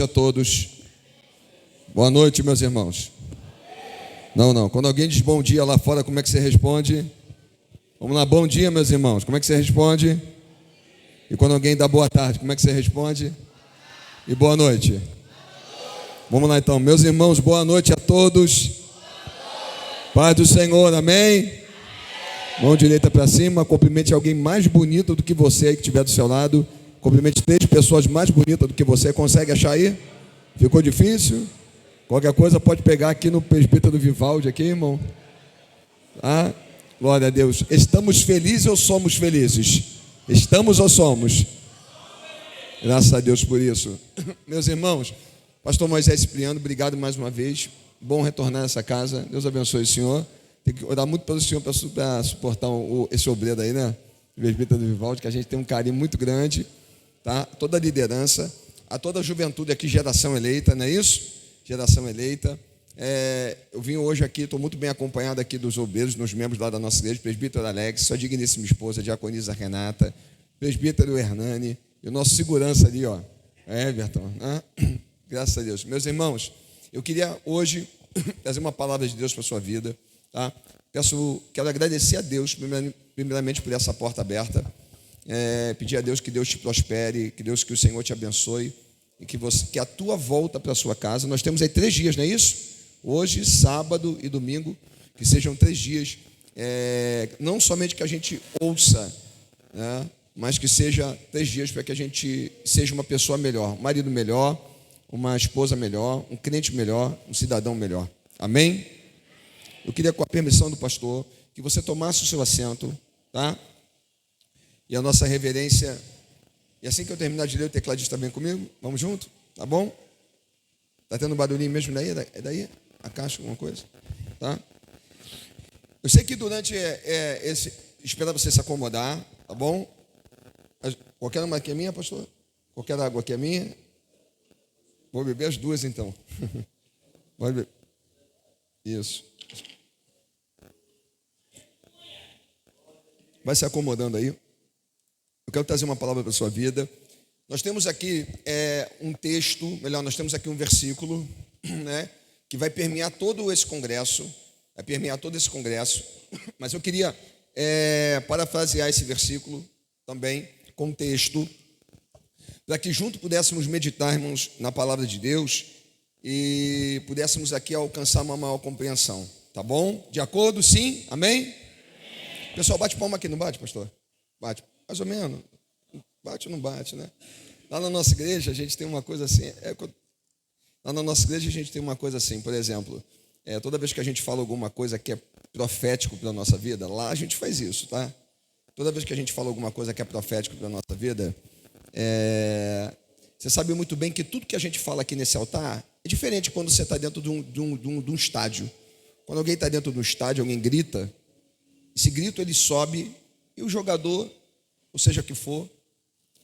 A todos. Boa noite, meus irmãos. Não. Quando alguém diz bom dia lá fora, como é que você responde? Vamos lá, bom dia, meus irmãos. Como é que você responde? E quando alguém dá boa tarde, como é que você responde? E boa noite. Vamos lá então, meus irmãos, boa noite a todos. Paz do Senhor, amém? Mão direita para cima, cumprimente alguém mais bonito do que você aí que estiver do seu lado. Cumprimente 3 pessoas mais bonitas do que você. Consegue achar aí? Ficou difícil? Qualquer coisa pode pegar aqui no presbítero Vivaldi, aqui, irmão. Ah, glória a Deus. Estamos felizes ou somos felizes? Estamos ou somos? Graças a Deus por isso. Meus irmãos, pastor Moisés Cipriano, obrigado mais uma vez. Bom retornar a essa casa. Deus abençoe o senhor. Tem que orar muito pelo senhor para suportar esse obreiro aí, né? Presbítero Vivaldi, que a gente tem um carinho muito grande. Tá? Toda a liderança, a toda a juventude aqui, geração eleita, não é isso? Geração eleita. Eu vim hoje aqui, estou muito bem acompanhado aqui dos obreiros, nos membros lá da nossa igreja, presbítero Alex, sua digníssima esposa, diaconisa Renata, presbítero Hernani, e o nosso segurança ali, ó, Everton, né? Graças a Deus. Meus irmãos, eu queria hoje trazer uma palavra de Deus para a sua vida, tá? Quero agradecer a Deus, primeiramente, por essa porta aberta. Pedir a Deus que Deus te prospere, que o Senhor te abençoe e que a tua volta para a sua casa. Nós temos aí 3 dias, não é isso? Hoje, sábado e domingo, que sejam 3 dias, não somente que a gente ouça, né, mas que seja 3 dias para que a gente seja uma pessoa melhor, um marido melhor, uma esposa melhor, um crente melhor, um cidadão melhor. Amém? Eu queria, com a permissão do pastor, que você tomasse o seu assento, tá? E a nossa reverência. E assim que eu terminar de ler, o tecladista vem comigo. Vamos junto? Tá bom? Tá tendo barulhinho mesmo daí? É daí? A caixa, alguma coisa? Tá? Eu sei que durante espera você se acomodar, tá bom? Qualquer uma aqui é minha, pastor? Qualquer água aqui é minha? Vou beber as 2 então. Pode beber. Isso. Vai se acomodando aí. Eu quero trazer uma palavra para a sua vida. Nós temos aqui um texto, nós temos aqui um versículo, né, que vai permear todo esse congresso, mas eu queria parafrasear esse versículo também, com texto, para que juntos pudéssemos meditarmos na palavra de Deus e pudéssemos aqui alcançar uma maior compreensão, tá bom? De acordo? Sim? Amém? Pessoal, bate palma aqui, não bate, pastor? Bate. Mais ou menos. Bate ou não bate, né? Lá na nossa igreja, a gente tem uma coisa assim. Por exemplo, toda vez que a gente fala alguma coisa que é profético para a nossa vida, lá a gente faz isso, tá? Toda vez que a gente fala alguma coisa que é profético para a nossa vida, você sabe muito bem que tudo que a gente fala aqui nesse altar é diferente quando você está dentro de um estádio. Quando alguém está dentro de um estádio, alguém grita, esse grito ele sobe e o jogador, ou seja que for,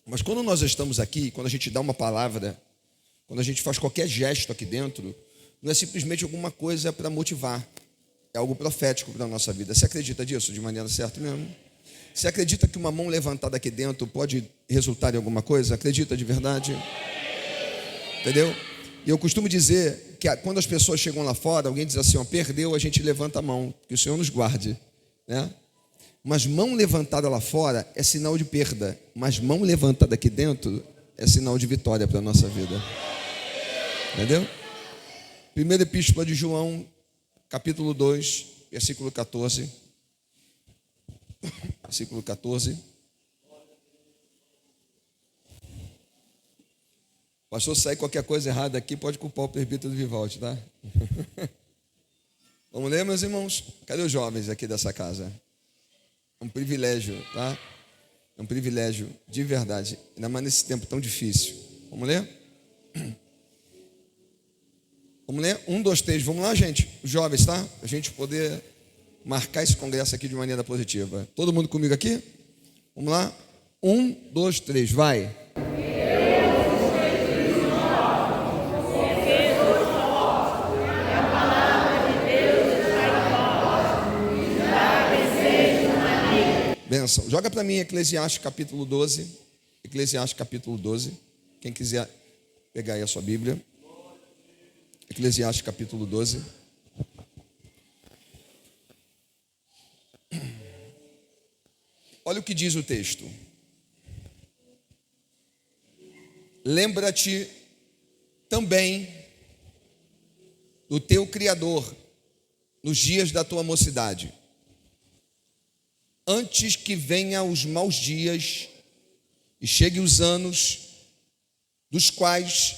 mas quando nós estamos aqui, quando a gente dá uma palavra, quando a gente faz qualquer gesto aqui dentro, não é simplesmente alguma coisa para motivar, é algo profético para a nossa vida. Você acredita disso de maneira certa mesmo? Você acredita que uma mão levantada aqui dentro pode resultar em alguma coisa? Acredita de verdade? Entendeu? E eu costumo dizer que quando as pessoas chegam lá fora, alguém diz assim, ó, perdeu, a gente levanta a mão, que o Senhor nos guarde, né? Mas mão levantada lá fora é sinal de perda, mas mão levantada aqui dentro é sinal de vitória para a nossa vida. Entendeu? Primeira epístola de João, capítulo 2, versículo 14. Versículo 14. Pastor, sair qualquer coisa errada aqui, pode culpar o presbítero Vivaldi, tá? Vamos ler, meus irmãos? Cadê os jovens aqui dessa casa? É um privilégio, tá? É um privilégio de verdade, ainda mais nesse tempo tão difícil. Vamos ler? Vamos ler? 1, 2, 3. Vamos lá, gente? Os jovens, tá? A gente poder marcar esse congresso aqui de maneira positiva. Todo mundo comigo aqui? Vamos lá? 1, 2, 3. Vai! Bênção. Joga para mim Eclesiastes capítulo 12. Eclesiastes capítulo 12. Quem quiser Pegar aí a sua Bíblia. Eclesiastes capítulo 12. Olha o que diz o texto. Lembra-te também do teu Criador nos dias da tua mocidade, antes que venham os maus dias e cheguem os anos dos quais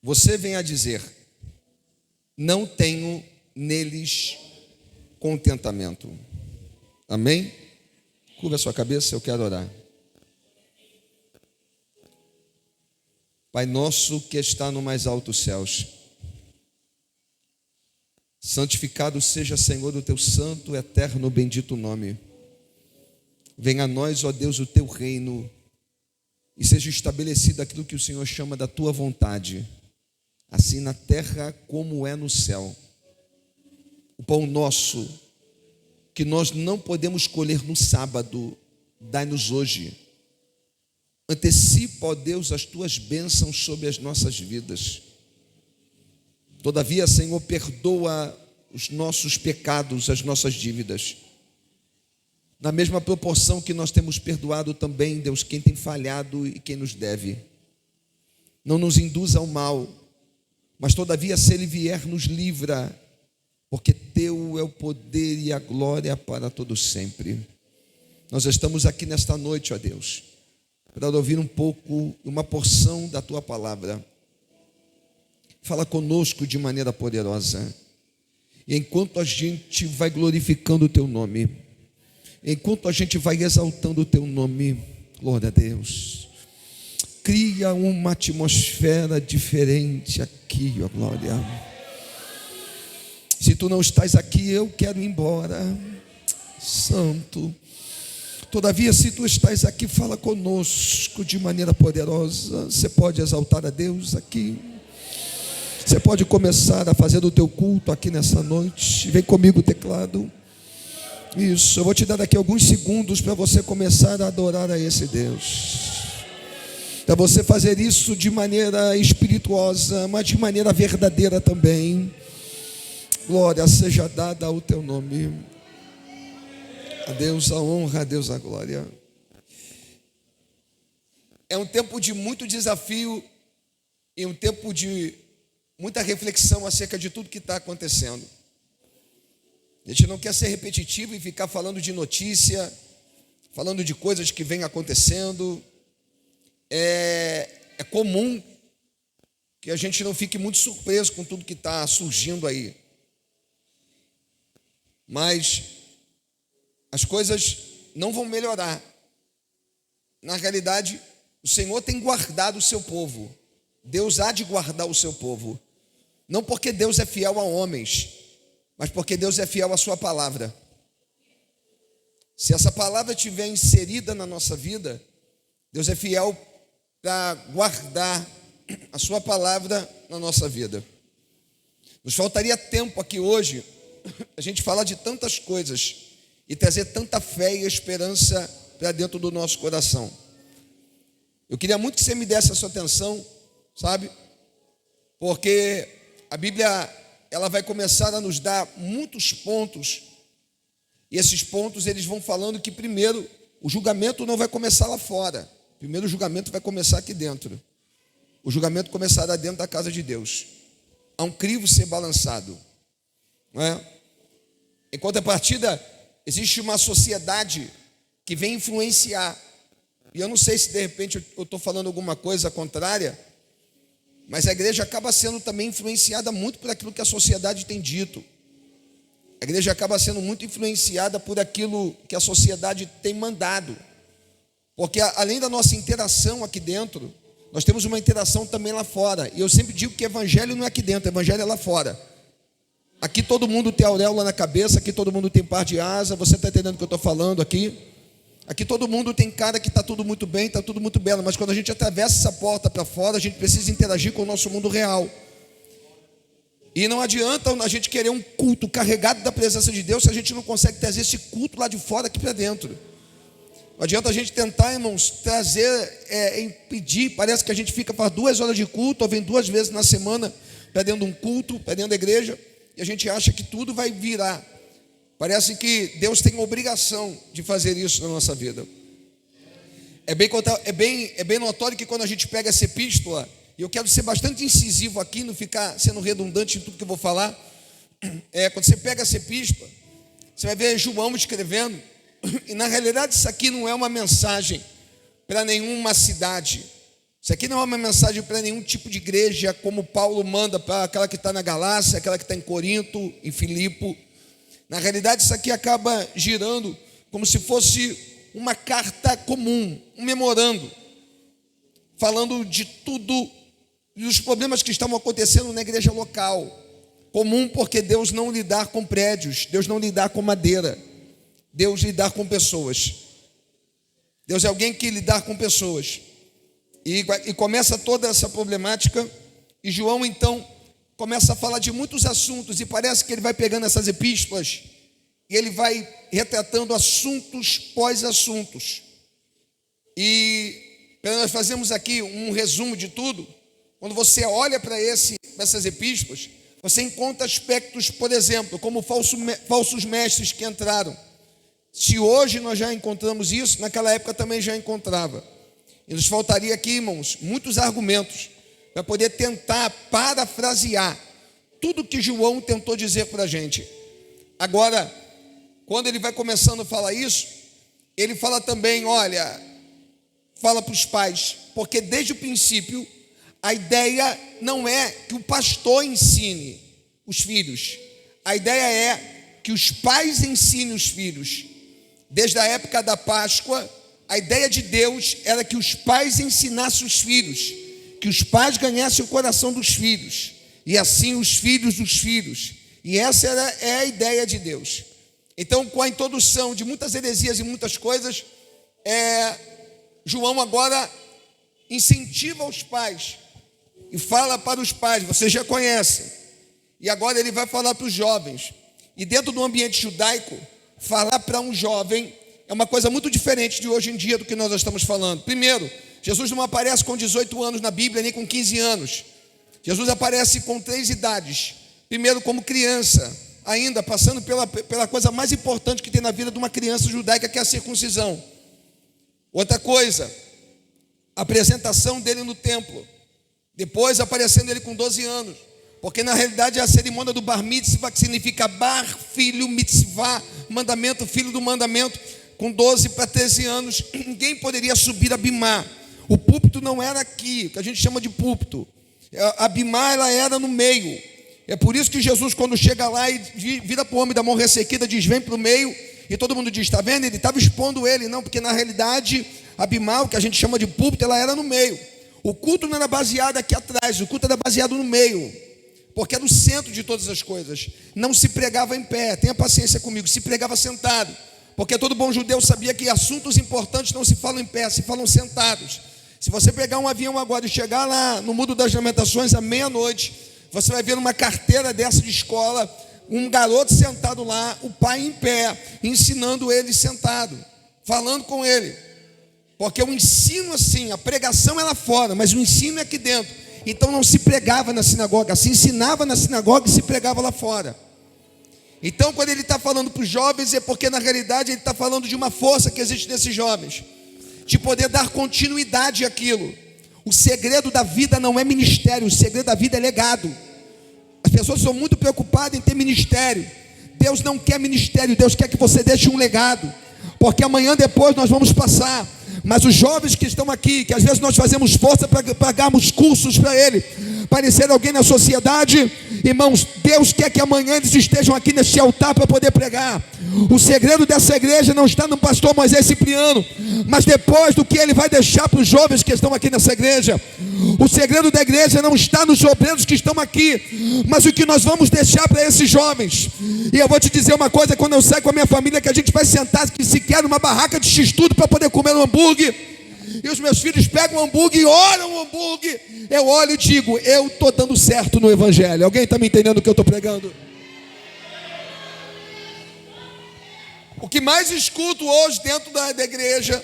você vem a dizer: não tenho neles contentamento. Amém? Curva a sua cabeça, eu quero orar. Pai nosso que está no mais altos céus, santificado seja, Senhor, o teu santo, eterno, bendito nome. Venha a nós, ó Deus, o teu reino, e seja estabelecido aquilo que o Senhor chama da tua vontade, assim na terra como é no céu. O pão nosso, que nós não podemos colher no sábado, dai-nos hoje. Antecipa, ó Deus, as tuas bênçãos sobre as nossas vidas. Todavia, Senhor, perdoa os nossos pecados, as nossas dívidas, na mesma proporção que nós temos perdoado também, Deus, quem tem falhado e quem nos deve. Não nos induza ao mal, mas todavia, se ele vier, nos livra, porque teu é o poder e a glória para todo sempre. Nós estamos aqui nesta noite, ó Deus, para ouvir um pouco, uma porção da tua palavra. Fala conosco de maneira poderosa. E enquanto a gente vai glorificando o teu nome, enquanto a gente vai exaltando o teu nome, glória a Deus, cria uma atmosfera diferente aqui, ó glória. Se tu não estás aqui, eu quero ir embora, Santo. Todavia, se tu estás aqui, fala conosco de maneira poderosa. Você pode exaltar a Deus aqui. Você pode começar a fazer o teu culto aqui nessa noite. Vem comigo o teclado. Isso, eu vou te dar daqui alguns segundos para você começar a adorar a esse Deus. Para você fazer isso de maneira espirituosa, mas de maneira verdadeira também. Glória seja dada ao teu nome. A Deus a honra, a Deus a glória. É um tempo de muito desafio e um tempo de muita reflexão acerca de tudo que está acontecendo. A gente não quer ser repetitivo e ficar falando de notícia, falando de coisas que vêm acontecendo. É comum que a gente não fique muito surpreso com tudo que está surgindo aí. Mas as coisas não vão melhorar. Na realidade, o Senhor tem guardado o seu povo. Deus há de guardar o seu povo. Não porque Deus é fiel a homens, mas porque Deus é fiel à sua palavra. Se essa palavra estiver inserida na nossa vida, Deus é fiel para guardar a sua palavra na nossa vida. Nos faltaria tempo aqui hoje a gente falar de tantas coisas e trazer tanta fé e esperança para dentro do nosso coração. Eu queria muito que você me desse a sua atenção, sabe? Porque a Bíblia, ela vai começar a nos dar muitos pontos, e esses pontos, eles vão falando que primeiro, o julgamento não vai começar lá fora. Primeiro o julgamento vai começar aqui dentro. O julgamento começará dentro da casa de Deus. Há um crivo ser balançado, não é? Em contrapartida, existe uma sociedade que vem influenciar. E eu não sei se de repente eu estou falando alguma coisa contrária, mas a igreja acaba sendo também influenciada muito por aquilo que a sociedade tem dito. A igreja acaba sendo muito influenciada por aquilo que a sociedade tem mandado. Porque além da nossa interação aqui dentro, nós temos uma interação também lá fora. E eu sempre digo que evangelho não é aqui dentro, evangelho é lá fora. Aqui todo mundo tem auréola na cabeça, aqui todo mundo tem par de asa. Você está entendendo o que eu estou falando aqui? Aqui todo mundo tem cara que está tudo muito bem, está tudo muito belo. Mas quando a gente atravessa essa porta para fora, a gente precisa interagir com o nosso mundo real. E não adianta a gente querer um culto carregado da presença de Deus se a gente não consegue trazer esse culto lá de fora aqui para dentro. Não adianta a gente tentar, irmãos, impedir. Parece que a gente fica para 2 horas de culto, ou vem 2 vezes na semana para dentro de um culto, para dentro da igreja, e a gente acha que tudo vai virar. Parece que Deus tem a obrigação de fazer isso na nossa vida. É bem notório que quando a gente pega essa epístola, e eu quero ser bastante incisivo aqui, não ficar sendo redundante em tudo que eu vou falar. Quando você pega essa epístola, você vai ver João escrevendo, e na realidade isso aqui não é uma mensagem para nenhuma cidade. Isso aqui não é uma mensagem para nenhum tipo de igreja, como Paulo manda para aquela que está na Galácia, aquela que está em Corinto, em Filipe. Na realidade isso aqui acaba girando como se fosse uma carta comum, um memorando, falando de tudo, dos problemas que estavam acontecendo na igreja local. Comum porque Deus não lidar com prédios, Deus não lidar com madeira, Deus lidar com pessoas. Deus é alguém que lidar com pessoas. E começa toda essa problemática, e João então começa a falar de muitos assuntos, e parece que ele vai pegando essas epístolas, e ele vai retratando assuntos pós assuntos. E nós fazemos aqui um resumo de tudo. Quando você olha para essas epístolas, você encontra aspectos, por exemplo, como falsos mestres que entraram. Se hoje nós já encontramos isso, naquela época também já encontrava. E nos faltaria aqui, irmãos, muitos argumentos para poder tentar parafrasear tudo que João tentou dizer para a gente. Agora, quando ele vai começando a falar isso, ele fala também, olha, fala para os pais, porque desde o princípio a ideia não é que o pastor ensine os filhos, a ideia é que os pais ensinem os filhos. Desde a época da Páscoa, a ideia de Deus era que os pais ensinassem os filhos, que os pais ganhassem o coração dos filhos, e assim os filhos dos filhos. E essa é a ideia de Deus. Então, com a introdução de muitas heresias e muitas coisas, João agora incentiva os pais e fala para os pais, vocês já conhecem, e agora ele vai falar para os jovens. E dentro do ambiente judaico, falar para um jovem é uma coisa muito diferente de hoje em dia do que nós estamos falando. Primeiro, Jesus não aparece com 18 anos na Bíblia, nem com 15 anos. Jesus aparece com 3 idades. Primeiro, como criança, ainda passando pela coisa mais importante que tem na vida de uma criança judaica, que é a circuncisão. Outra coisa, a apresentação dele no templo. Depois aparecendo ele com 12 anos. Porque na realidade é a cerimônia do bar mitzvah, que significa bar, filho, mitzvah, mandamento, filho do mandamento. Com 12 para 13 anos, ninguém poderia subir a bimá. O púlpito não era aqui, que a gente chama de púlpito. A bimá, ela era no meio. É por isso que Jesus, quando chega lá e vira para o homem da mão ressequida, diz, vem para o meio, e todo mundo diz, está vendo? Ele estava expondo ele. Não, porque na realidade a bimá, o que a gente chama de púlpito, ela era no meio. O culto não era baseado aqui atrás, o culto era baseado no meio, porque era o centro de todas as coisas. Não se pregava em pé, tenha paciência comigo, se pregava sentado, porque todo bom judeu sabia que assuntos importantes não se falam em pé, se falam sentados. Se você pegar um avião agora e chegar lá no Muro das Lamentações à meia-noite, você vai ver uma carteira dessa de escola, um garoto sentado lá, o pai em pé, ensinando ele sentado, falando com ele. Porque o ensino assim, a pregação é lá fora, mas o ensino é aqui dentro. Então não se pregava na sinagoga, se ensinava na sinagoga e se pregava lá fora. Então quando ele está falando para os jovens, é porque na realidade ele está falando de uma força que existe nesses jovens, de poder dar continuidade àquilo. O segredo da vida não é ministério, o segredo da vida é legado. As pessoas são muito preocupadas em ter ministério. Deus não quer ministério, Deus quer que você deixe um legado, porque amanhã depois nós vamos passar. Mas os jovens que estão aqui, que às vezes nós fazemos força para pagarmos cursos para ele, parecer alguém na sociedade, irmãos, Deus quer que amanhã eles estejam aqui nesse altar para poder pregar. O segredo dessa igreja não está no pastor Moisés Cipriano, mas depois do que ele vai deixar para os jovens que estão aqui nessa igreja. O segredo da igreja não está nos obreiros que estão aqui, mas o que nós vamos deixar para esses jovens. E eu vou te dizer uma coisa, quando eu saio com a minha família, que a gente vai sentar sequer numa barraca de x-tudo para poder comer um hambúrguer, e os meus filhos pegam o hambúrguer e olham o hambúrguer, eu olho e digo, eu estou dando certo no evangelho. Alguém está me entendendo o que eu estou pregando? O que mais escuto hoje dentro da igreja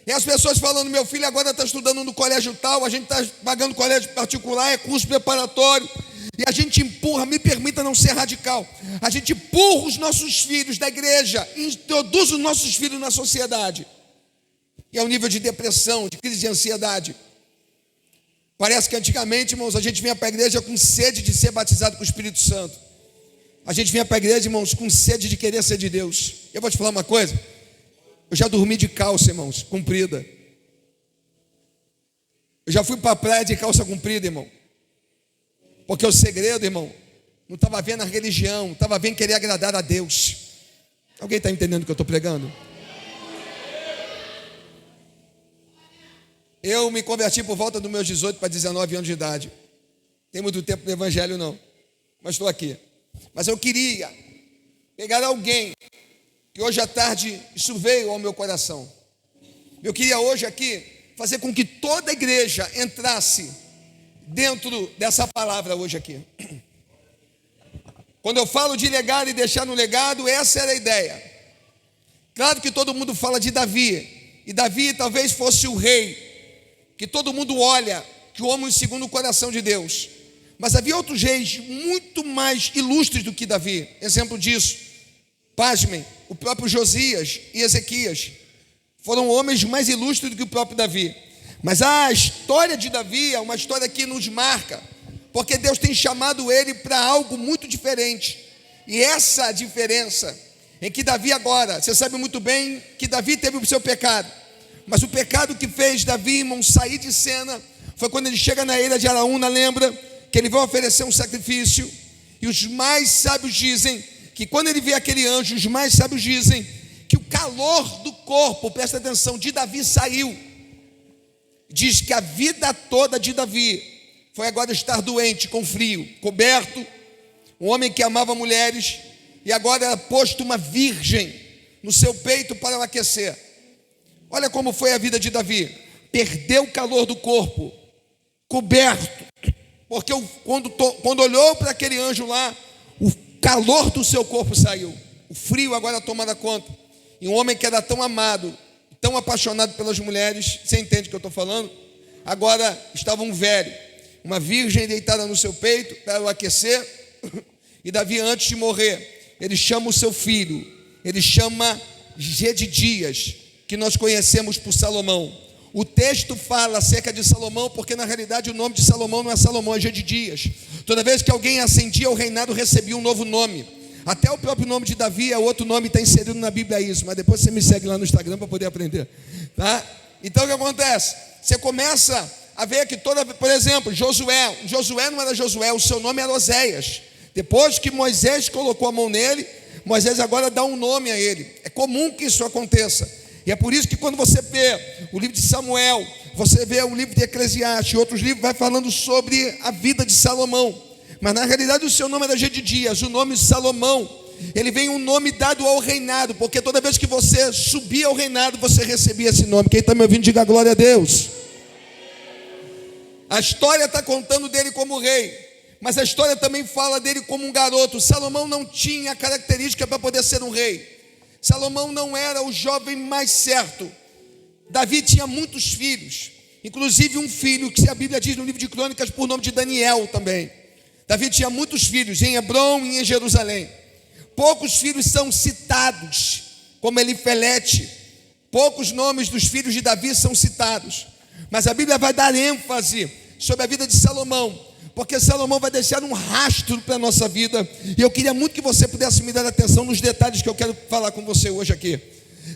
é as pessoas falando: meu filho agora está estudando no colégio tal, a gente está pagando colégio particular, é curso preparatório, e a gente empurra, me permita não ser radical, a gente empurra os nossos filhos da igreja, introduz os nossos filhos na sociedade, e é um nível de depressão, de crise de ansiedade. Parece que antigamente, irmãos, a gente vinha para a igreja com sede de ser batizado com o Espírito Santo. A gente vinha para a igreja, irmãos, com sede de querer ser de Deus. Eu vou te falar uma coisa: eu já dormi de calça, irmãos, comprida. Eu já fui para a praia de calça comprida, irmão. Porque o segredo, irmão, não estava vendo a religião, estava vendo querer agradar a Deus. Alguém está entendendo o que eu estou pregando? Eu me converti por volta dos meus 18 para 19 anos de idade. Tem muito tempo no evangelho não, mas estou aqui. Mas eu queria pegar alguém que hoje à tarde isso veio ao meu coração. Eu queria hoje aqui fazer com que toda a igreja entrasse dentro dessa palavra hoje aqui. Quando eu falo de legado e deixar no legado, essa era a ideia. Claro que todo mundo fala de Davi, e Davi talvez fosse o rei que todo mundo olha, que o homem segundo o coração de Deus. Mas havia outros reis muito mais ilustres do que Davi. Exemplo disso, pasmem, o próprio Josias e Ezequias foram homens mais ilustres do que o próprio Davi. Mas a história de Davi é uma história que nos marca, porque Deus tem chamado ele para algo muito diferente. E essa diferença em que Davi agora, você sabe muito bem que Davi teve o seu pecado, mas o pecado que fez Davi, irmão, sair de cena foi quando ele chega na ilha de Araúna, lembra? Que ele vai oferecer um sacrifício, e os mais sábios dizem que quando ele vê aquele anjo, os mais sábios dizem que o calor do corpo, presta atenção, de Davi saiu. Diz que a vida toda de Davi foi agora estar doente, com frio, coberto, um homem que amava mulheres, e agora era posto uma virgem no seu peito para o aquecer. Olha como foi a vida de Davi: perdeu o calor do corpo, coberto, porque quando olhou para aquele anjo lá, o calor do seu corpo saiu, o frio agora tomava conta. E um homem que era tão amado, tão apaixonado pelas mulheres, você entende o que eu estou falando? Agora estava um velho, uma virgem deitada no seu peito para o aquecer. E Davi, antes de morrer, ele chama o seu filho, ele chama Gedidias, que nós conhecemos por Salomão. O texto fala acerca de Salomão, porque na realidade o nome de Salomão não é Salomão, é Gedidias. Toda vez que alguém ascendia ao reinado, recebia um novo nome. Até o próprio nome de Davi é outro nome, está inserido na Bíblia isso, mas depois você me segue lá no Instagram para poder aprender, tá? Então o que acontece? Você começa a ver que por exemplo, Josué não era Josué, o seu nome era Oséias. Depois que Moisés colocou a mão nele, Moisés agora dá um nome a ele. É comum que isso aconteça. E é por isso que quando você vê o livro de Samuel, você vê o livro de Eclesiastes, outros livros vai falando sobre a vida de Salomão. Mas na realidade o seu nome era Gedidias, o nome Salomão, ele vem um nome dado ao reinado, porque toda vez que você subia ao reinado, você recebia esse nome. Quem está me ouvindo, diga glória a Deus. A história está contando dele como rei, mas a história também fala dele como um garoto. Salomão não tinha característica para poder ser um rei. Salomão não era o jovem mais certo. Davi tinha muitos filhos, inclusive um filho que a Bíblia diz no livro de Crônicas por nome de Daniel também. Davi tinha muitos filhos em Hebrom e em Jerusalém. Poucos filhos são citados, como Elifelete. Poucos nomes dos filhos de Davi são citados, mas a Bíblia vai dar ênfase sobre a vida de Salomão, porque Salomão vai deixar um rastro para a nossa vida. E eu queria muito que você pudesse me dar atenção nos detalhes que eu quero falar com você hoje aqui.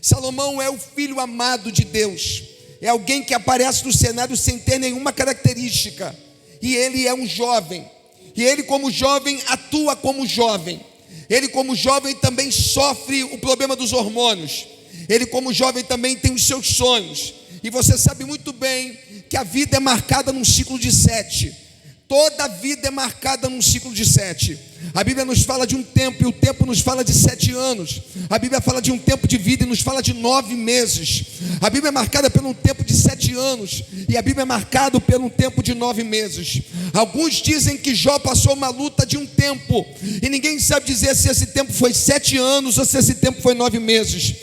Salomão é o filho amado de Deus, é alguém que aparece no cenário sem ter nenhuma característica, e ele é um jovem, e ele como jovem atua como jovem. Ele como jovem também sofre o problema dos hormônios, ele como jovem também tem os seus sonhos. E você sabe muito bem que a vida é marcada num ciclo de 7. Toda vida é marcada num ciclo de 7. A Bíblia nos fala de um tempo, e o tempo nos fala de 7 anos. A Bíblia fala de um tempo de vida e nos fala de 9 meses. A Bíblia é marcada por um tempo de 7 anos, e a Bíblia é marcada por um tempo de 9 meses. Alguns dizem que Jó passou uma luta de um tempo, e ninguém sabe dizer se esse tempo foi 7 anos ou se esse tempo foi 9 meses.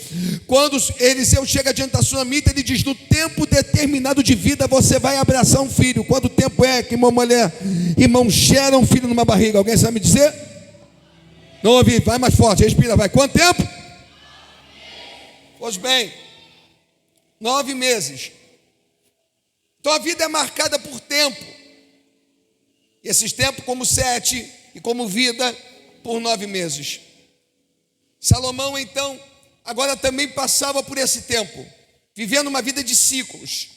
Quando Eliseu chega diante da sunamita, ele diz: no tempo determinado de vida você vai abraçar um filho. Quanto tempo é que uma mulher, irmão, gera um filho numa barriga? Alguém sabe me dizer? Não ouvi, vai mais forte, respira, vai. Quanto tempo? Pois bem, 9 meses. Então a vida é marcada por tempo. E esses tempos como 7 e como vida por 9 meses. Salomão então agora também passava por esse tempo, vivendo uma vida de ciclos.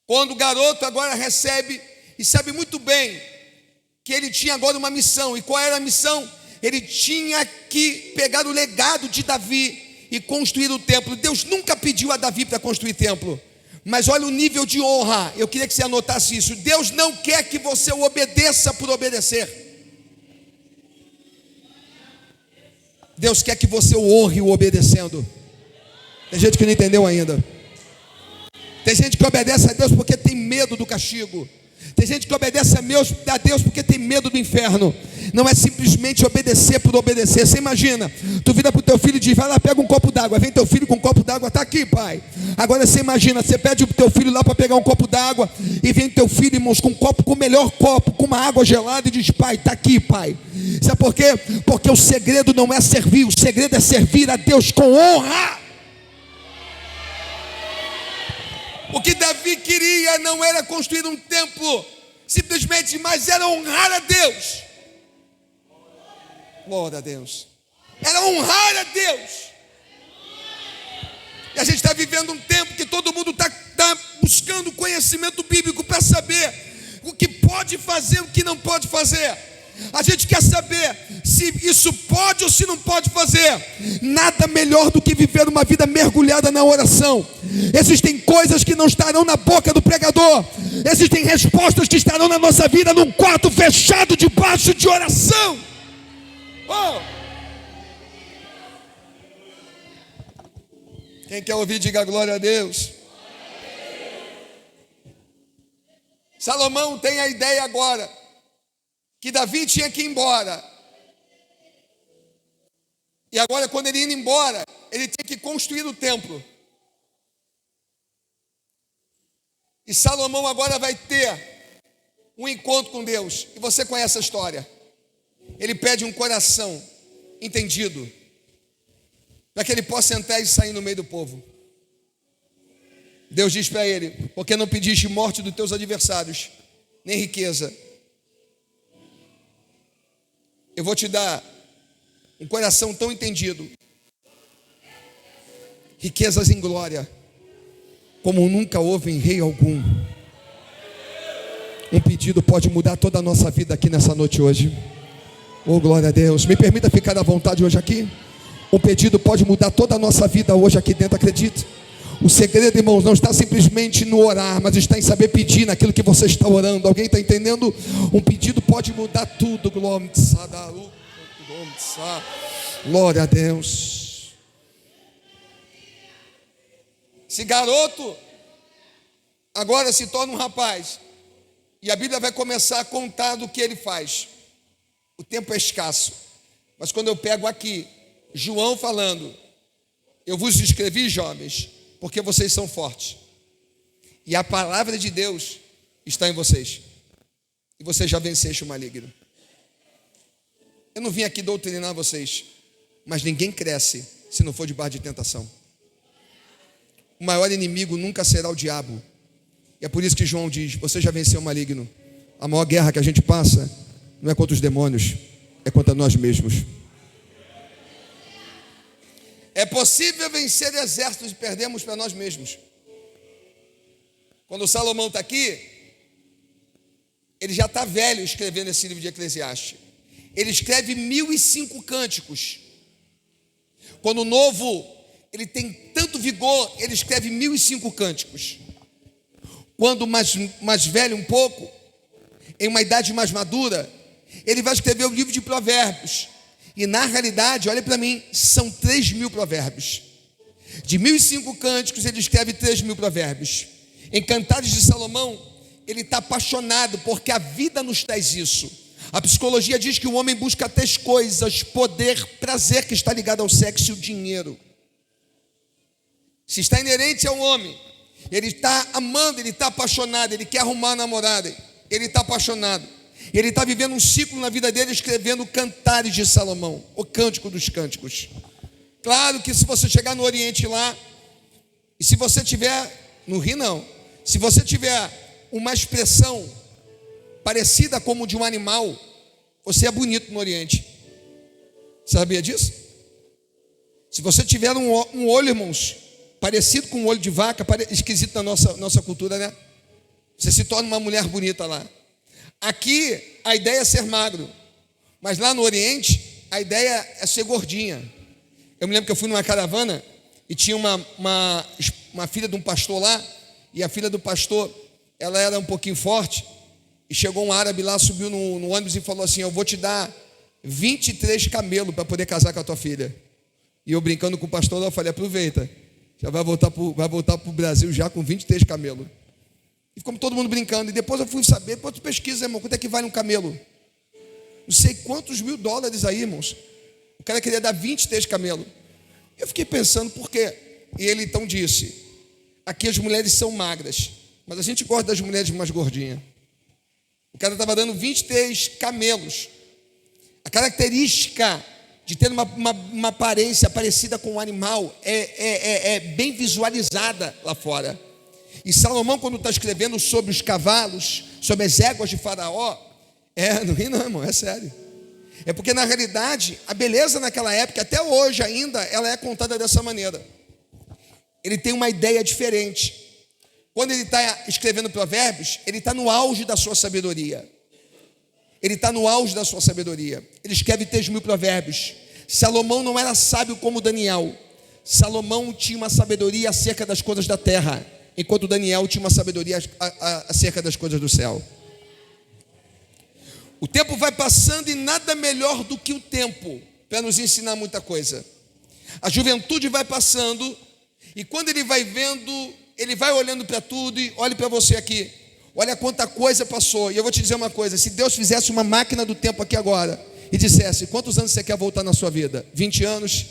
Quando o garoto agora recebe e sabe muito bem que ele tinha agora uma missão. E qual era a missão? Ele tinha que pegar o legado de Davi e construir o templo. Deus nunca pediu a Davi para construir templo, mas olha o nível de honra. Eu queria que você anotasse isso. Deus não quer que você o obedeça por obedecer. Deus quer que você o honre o obedecendo. Tem gente que não entendeu ainda. Tem gente que obedece a Deus porque tem medo do castigo. Tem gente que obedece a Deus porque tem medo do inferno. Não é simplesmente obedecer por obedecer. Você imagina, tu vira para o teu filho e diz: vai lá, pega um copo d'água. Vem teu filho com um copo d'água, está aqui, pai. Agora você imagina, você pede para o teu filho lá para pegar um copo d'água, e vem teu filho, irmãos, com um copo, com o melhor copo, com uma água gelada, e diz: pai, está aqui, pai. Sabe por quê? Porque o segredo não é servir, o segredo é servir a Deus com honra. O que Davi queria não era construir um templo simplesmente, mas era honrar a Deus. Glória a Deus. Era honrar a Deus. E a gente está vivendo um tempo que todo mundo está buscando conhecimento bíblico para saber o que pode fazer, o que não pode fazer. A gente quer saber se isso pode ou se não pode fazer. Nada melhor do que viver uma vida mergulhada na oração. Existem coisas que não estarão na boca do pregador. Existem respostas que estarão na nossa vida num quarto fechado debaixo de oração. Oh! Quem quer ouvir, diga glória a Deus. Salomão tem a ideia agora que Davi tinha que ir embora. E agora, quando ele ia embora, ele tinha que construir o templo. E Salomão agora vai ter um encontro com Deus. E você conhece a história. Ele pede um coração entendido, para que ele possa entrar e sair no meio do povo. Deus diz para ele: porque não pediste morte dos teus adversários, nem riqueza, eu vou te dar um coração tão entendido, riquezas em glória, como nunca houve em rei algum. Um pedido pode mudar toda a nossa vida aqui nessa noite hoje. Oh, glória a Deus. Me permita ficar à vontade hoje aqui. Um pedido pode mudar toda a nossa vida hoje aqui dentro, acredite. O segredo, irmãos, não está simplesmente no orar, mas está em saber pedir naquilo que você está orando. Alguém está entendendo? Um pedido pode mudar tudo. Glória a Deus. Esse garoto agora se torna um rapaz, e a Bíblia vai começar a contar do que ele faz. O tempo é escasso, mas quando eu pego aqui João falando: eu vos escrevi, jovens, porque vocês são fortes, e a palavra de Deus está em vocês, e vocês já venceste o maligno. Eu não vim aqui doutrinar vocês, mas ninguém cresce se não for debaixo de tentação. O maior inimigo nunca será o diabo, e é por isso que João diz: você já venceu o maligno. A maior guerra que a gente passa não é contra os demônios, é contra nós mesmos. É possível vencer exércitos e perdermos para nós mesmos. Quando o Salomão está aqui, ele já está velho escrevendo esse livro de Eclesiastes. Ele escreve 1005 cânticos. Quando o novo, ele tem tanto vigor, ele escreve 1005 cânticos. Quando mais velho um pouco, em uma idade mais madura, ele vai escrever o livro de Provérbios. E na realidade, olha para mim, são 3.000 provérbios. De 1.005 cânticos, ele escreve 3.000 provérbios. Em Cantares de Salomão, ele está apaixonado, porque a vida nos traz isso. A psicologia diz que o homem busca 3 coisas: poder, prazer, que está ligado ao sexo, e o dinheiro. Se está inerente ao homem, ele está amando, ele está apaixonado, ele quer arrumar a namorada, ele está apaixonado. Ele está vivendo um ciclo na vida dele, escrevendo Cantares de Salomão, o Cântico dos Cânticos. Claro que se você chegar no Oriente lá, e se você tiver, no Rio não, se você tiver uma expressão parecida como de um animal, você é bonito no Oriente. Sabia disso? Se você tiver um olho, irmãos, parecido com um olho de vaca, esquisito na nossa cultura, né? Você se torna uma mulher bonita lá. Aqui a ideia é ser magro, mas lá no Oriente a ideia é ser gordinha. Eu me lembro que eu fui numa caravana e tinha uma filha de um pastor lá, e a filha do pastor, ela era um pouquinho forte, e chegou um árabe lá, subiu no ônibus e falou assim: eu vou te dar 23 camelos para poder casar com a tua filha. E eu brincando com o pastor, eu falei: aproveita, já vai voltar para o Brasil já com 23 camelos. E ficamos todo mundo brincando. E depois eu fui saber, depois tu pesquisa, irmão, quanto é que vale um camelo? Não sei quantos $1.000 aí, irmãos. O cara queria dar 23 camelos. Eu fiquei pensando, por quê? E ele então disse: aqui as mulheres são magras, mas a gente gosta das mulheres mais gordinhas. O cara estava dando 23 camelos. A característica de ter uma aparência parecida com um animal é bem visualizada lá fora. E Salomão, quando está escrevendo sobre os cavalos, sobre as éguas de Faraó, não ri não, irmão, é sério. É porque na realidade, a beleza naquela época, até hoje ainda, ela é contada dessa maneira. Ele tem uma ideia diferente. Quando ele está escrevendo Provérbios, ele está no auge da sua sabedoria. Ele está no auge da sua sabedoria. Ele escreve 3.000 provérbios. Salomão não era sábio como Daniel. Salomão tinha uma sabedoria acerca das coisas da terra, enquanto Daniel tinha uma sabedoria acerca das coisas do céu. O tempo vai passando e nada melhor do que o tempo para nos ensinar muita coisa. A juventude vai passando e quando ele vai vendo, ele vai olhando para tudo. E olhe para você aqui, olha quanta coisa passou. E eu vou te dizer uma coisa: se Deus fizesse uma máquina do tempo aqui agora e dissesse: quantos anos você quer voltar na sua vida? 20 anos?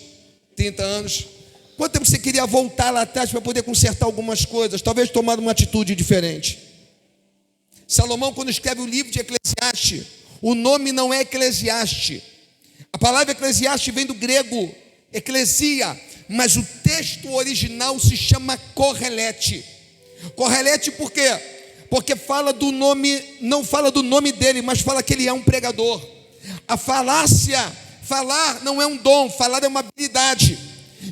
30 anos? Quanto tempo você queria voltar lá atrás para poder consertar algumas coisas, talvez tomar uma atitude diferente? Salomão, quando escreve o livro de Eclesiastes, o nome não é Eclesiastes. A palavra Eclesiastes vem do grego eclesia, mas o texto original se chama Correlete. Correlete por quê? Porque fala do nome, não fala do nome dele, mas fala que ele é um pregador. A falácia, falar não é um dom, falar é uma habilidade.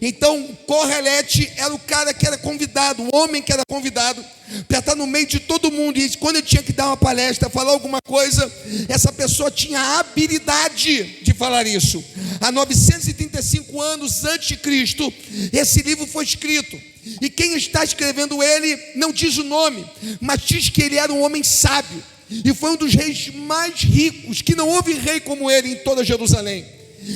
Então, Correlete era o cara que era convidado, o homem que era convidado para estar no meio de todo mundo. E quando ele tinha que dar uma palestra, falar alguma coisa, essa pessoa tinha a habilidade de falar isso. Há 935 anos antes de Cristo, esse livro foi escrito. E quem está escrevendo ele não diz o nome, mas diz que ele era um homem sábio. E foi um dos reis mais ricos, que não houve rei como ele em toda Jerusalém.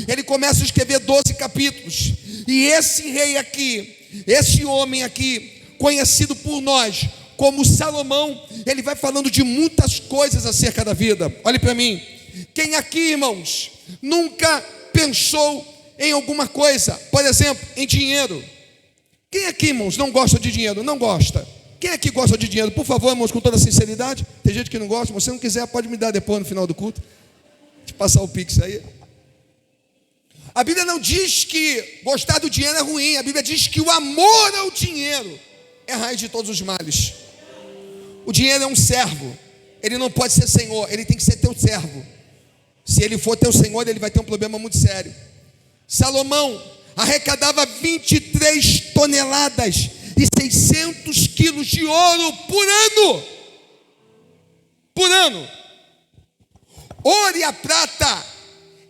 Ele começa a escrever 12 capítulos. E esse rei aqui, esse homem aqui, conhecido por nós como Salomão, ele vai falando de muitas coisas acerca da vida. Olhe para mim. Quem aqui, irmãos, nunca pensou em alguma coisa, por exemplo, em dinheiro? Quem aqui, irmãos, não gosta de dinheiro? Não gosta. Quem aqui gosta de dinheiro? Por favor, irmãos, com toda sinceridade. Tem gente que não gosta, se você não quiser, pode me dar depois no final do culto. Deixa eu passar o pix aí. A Bíblia não diz que gostar do dinheiro é ruim. A Bíblia diz que o amor ao dinheiro é a raiz de todos os males. O dinheiro é um servo. Ele não pode ser senhor, ele tem que ser teu servo. Se ele for teu senhor, ele vai ter um problema muito sério. Salomão arrecadava 23 toneladas e 600 quilos de ouro por ano. Por ano. Ouro e a prata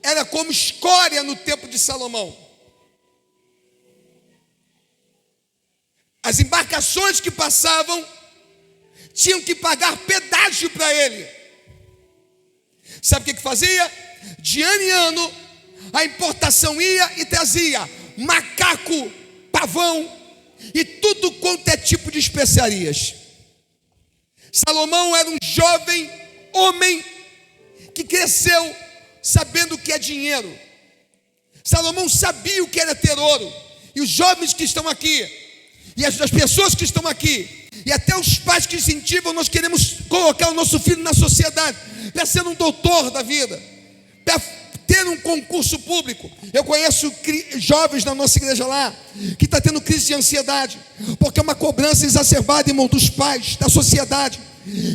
era como escória no tempo de Salomão. As embarcações que passavam tinham que pagar pedágio para ele. Sabe o que fazia? De ano em ano, a importação ia e trazia macaco, pavão e tudo quanto é tipo de especiarias. Salomão era um jovem homem que cresceu sabendo o que é dinheiro. Salomão sabia o que era ter ouro. E os jovens que estão aqui, e as pessoas que estão aqui, e até os pais que incentivam, nós queremos colocar o nosso filho na sociedade, para ser um doutor da vida, para ter um concurso público. Eu conheço jovens na nossa igreja lá, que está tendo crise de ansiedade, porque é uma cobrança exacerbada, irmão, dos pais, da sociedade,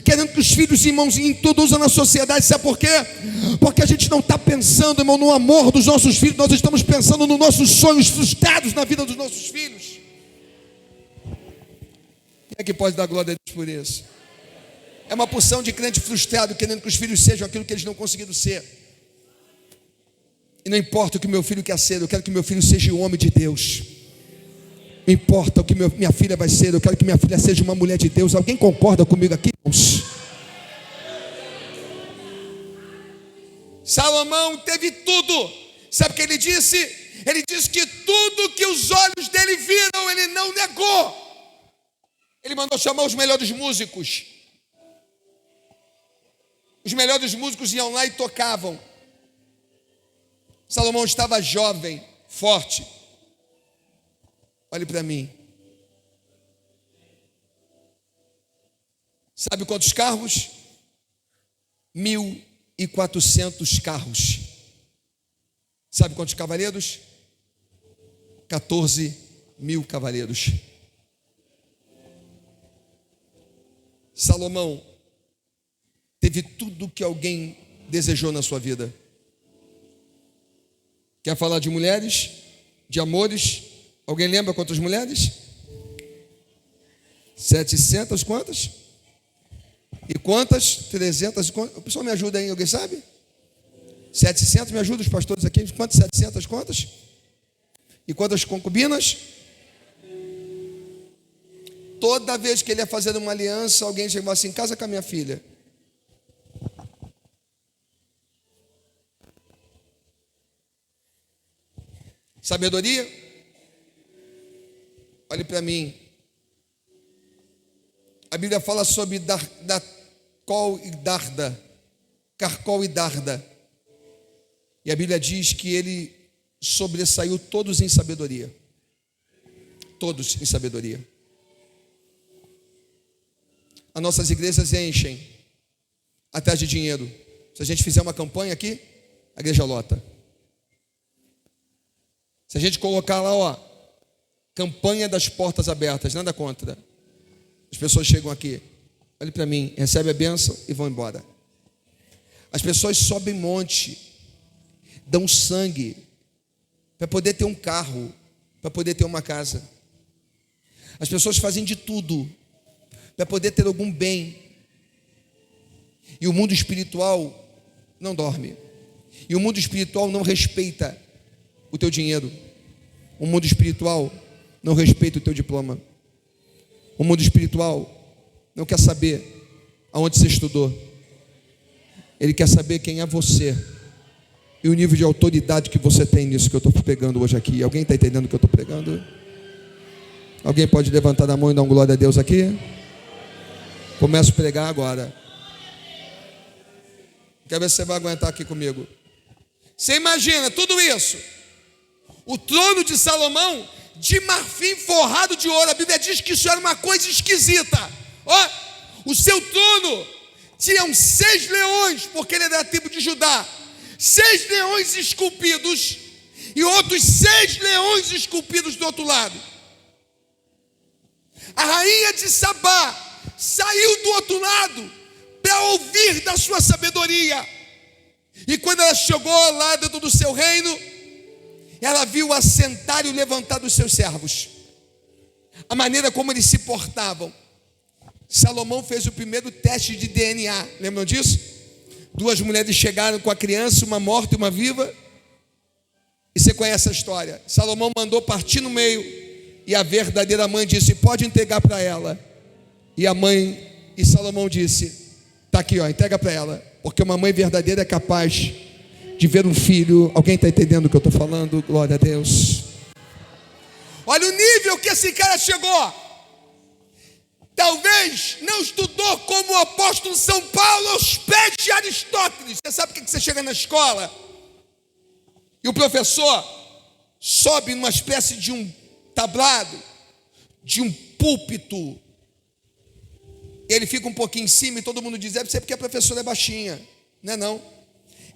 querendo que os filhos, irmãos, introduzam na sociedade. Sabe por quê? Porque a gente não está pensando, irmão, no amor dos nossos filhos, nós estamos pensando nos nossos sonhos frustrados na vida dos nossos filhos. Quem é que pode dar glória a Deus por isso? É uma porção de crente frustrado, querendo que os filhos sejam aquilo que eles não conseguiram ser. E não importa o que meu filho quer ser, eu quero que meu filho seja o homem de Deus. Não importa o que minha filha vai ser, eu quero que minha filha seja uma mulher de Deus. Alguém concorda comigo aqui, irmãos? Salomão teve tudo. Sabe o que ele disse? Ele disse que tudo que os olhos dele viram, ele não negou. Ele mandou chamar os melhores músicos. Os melhores músicos iam lá e tocavam. Salomão estava jovem, forte. Olhe para mim. Sabe quantos carros? 1.400 carros. Sabe quantos cavaleiros? 14.000 cavaleiros. Salomão teve tudo que alguém desejou na sua vida. Quer falar de mulheres? De amores? Alguém lembra quantas mulheres? 700 quantas? E quantas? 300 quantas? O pessoal me ajuda aí, alguém sabe? 700, me ajuda os pastores aqui. Quantas? 700 quantas? E quantas concubinas? Toda vez que ele ia fazer uma aliança, alguém chegava assim: casa com a minha filha. Sabedoria? Olhe para mim. A Bíblia fala sobre Carcol e Darda. E a Bíblia diz que ele sobressaiu todos em sabedoria. Todos em sabedoria. As nossas igrejas enchem atrás de dinheiro. Se a gente fizer uma campanha aqui, a igreja lota. Se a gente colocar lá, ó, campanha das portas abertas, nada contra. As pessoas chegam aqui, olhe para mim, recebem a bênção e vão embora. As pessoas sobem monte, dão sangue, para poder ter um carro, para poder ter uma casa. As pessoas fazem de tudo, para poder ter algum bem. E o mundo espiritual não dorme. E o mundo espiritual não respeita o teu dinheiro. O mundo espiritual não respeita o teu diploma. O mundo espiritual não quer saber aonde você estudou. Ele quer saber quem é você e o nível de autoridade que você tem nisso que eu estou pregando hoje aqui. Alguém está entendendo o que eu estou pregando? Alguém pode levantar a mão e dar uma glória a Deus aqui? Começo a pregar agora. Quero ver se você vai aguentar aqui comigo. Você imagina tudo isso? O trono de Salomão, de marfim forrado de ouro. A Bíblia diz que isso era uma coisa esquisita. Ó, o seu trono tinham 6 leões, porque ele era da tribo de Judá. 6 leões esculpidos e outros 6 leões esculpidos do outro lado. A rainha de Sabá saiu do outro lado para ouvir da sua sabedoria. E quando ela chegou lá dentro do seu reino, ela viu assentar e levantar dos seus servos, a maneira como eles se portavam. Salomão fez o primeiro teste de DNA, lembram disso? 2 mulheres chegaram com a criança, uma morta e uma viva, e você conhece a história. Salomão mandou partir no meio, e a verdadeira mãe disse: pode entregar para ela. E a mãe, e Salomão disse: está aqui, ó, entrega para ela. Porque uma mãe verdadeira é capaz de ver um filho. Alguém está entendendo o que eu estou falando? Glória a Deus. Olha o nível que esse cara chegou. Talvez não estudou como o apóstolo São Paulo aos pés de Aristóteles. Você sabe o que você chega na escola e o professor sobe numa espécie de um tablado, de um púlpito. Ele fica um pouquinho em cima e todo mundo diz: é porque a professora é baixinha. Não é não.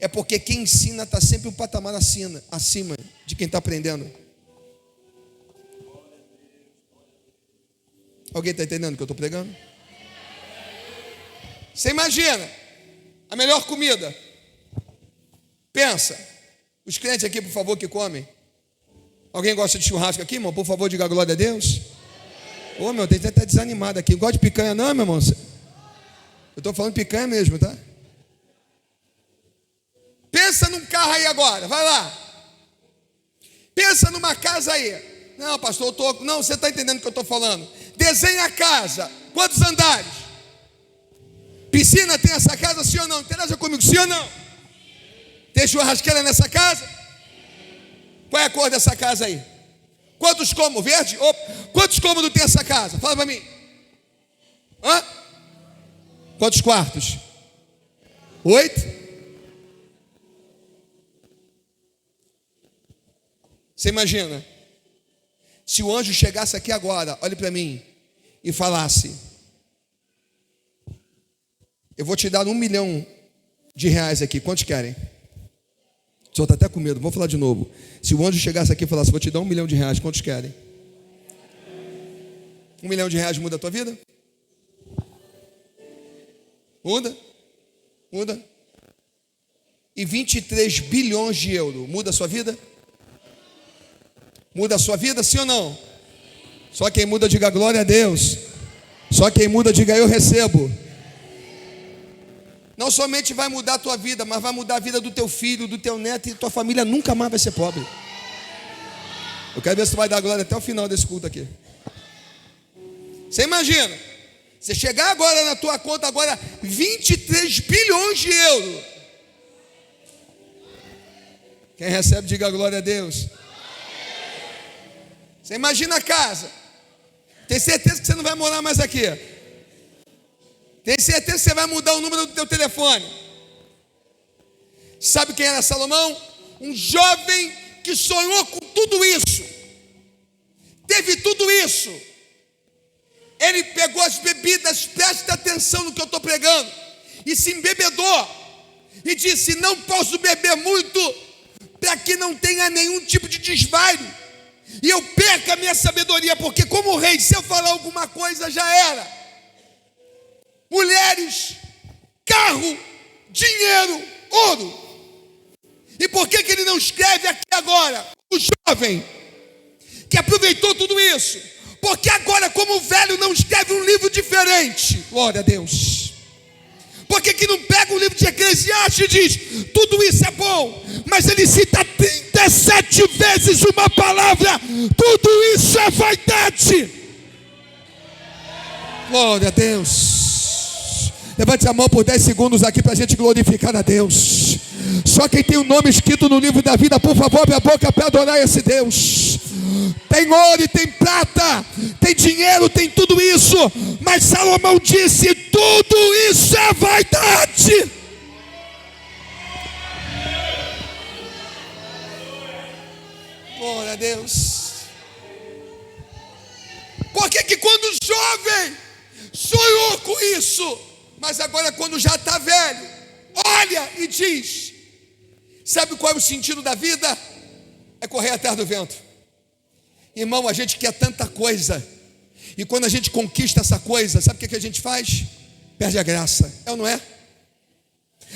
É porque quem ensina está sempre um patamar acima de quem está aprendendo. Alguém está entendendo o que eu estou pregando? Você imagina a melhor comida. Pensa. Os crentes aqui, por favor, que comem. Alguém gosta de churrasco aqui, irmão? Por favor, diga glória a Deus. Ô, meu, tem que estar desanimado aqui. Não gosta de picanha não, meu irmão? Eu estou falando picanha mesmo, tá? Pensa num carro aí agora, vai lá. Pensa numa casa aí. Não, pastor, não, você está entendendo o que eu estou falando. Desenha a casa. Quantos andares? Piscina tem essa casa, sim ou não? Interaja comigo, sim ou não? Tem churrasqueira nessa casa? Qual é a cor dessa casa aí? Quantos cômodos? Verde? Quantos cômodos tem essa casa? Fala para mim. Hã? Quantos quartos? 8? Você imagina? Se o anjo chegasse aqui agora, olhe para mim, e falasse: eu vou te dar R$1 milhão aqui, quantos querem? O senhor está até com medo, vou falar de novo. Se o anjo chegasse aqui e falasse: vou te dar R$1 milhão, quantos querem? R$1 milhão muda a tua vida? Muda? Muda? E 23 bilhões de euros, muda a sua vida? Muda a sua vida, sim ou não? Só quem muda, diga glória a Deus. Só quem muda, diga eu recebo. Não somente vai mudar a tua vida, mas vai mudar a vida do teu filho, do teu neto, e tua família nunca mais vai ser pobre. Eu quero ver se tu vai dar glória até o final desse culto aqui. Você imagina, você chegar agora na tua conta, agora 23 bilhões de euros. Quem recebe, diga glória a Deus. Você imagina a casa. Tem certeza que você não vai morar mais aqui. Tem certeza que você vai mudar o número do teu telefone. Sabe quem era Salomão? Um jovem que sonhou com tudo isso. Teve tudo isso. Ele pegou as bebidas, presta atenção no que eu estou pregando, e se embebedou. E disse: não posso beber muito, para que não tenha nenhum tipo de desvario. E eu perco a minha sabedoria, porque como rei, se eu falar alguma coisa, já era. Mulheres, carro, dinheiro, ouro. E por que ele não escreve aqui agora? O jovem que aproveitou tudo isso. Porque agora, como o velho, não escreve um livro diferente. Glória a Deus. Por que não pega o livro de Eclesiastes e diz: tudo isso é bom, mas ele cita 37 vezes uma palavra: tudo isso é vaidade. Glória a Deus. Levante a mão por 10 segundos aqui para a gente glorificar a Deus. Só quem tem o nome escrito no livro da vida, por favor, abre a boca para adorar esse Deus. Tem ouro e tem prata, tem dinheiro, tem tudo isso, mas Salomão disse: tudo isso é vaidade. Glória a Deus. Por que quando jovem sonhou com isso, mas agora quando já está velho, olha e diz: sabe qual é o sentido da vida? É correr atrás do vento. Irmão, a gente quer tanta coisa, e quando a gente conquista essa coisa, sabe o que a gente faz? Perde a graça, é ou não é?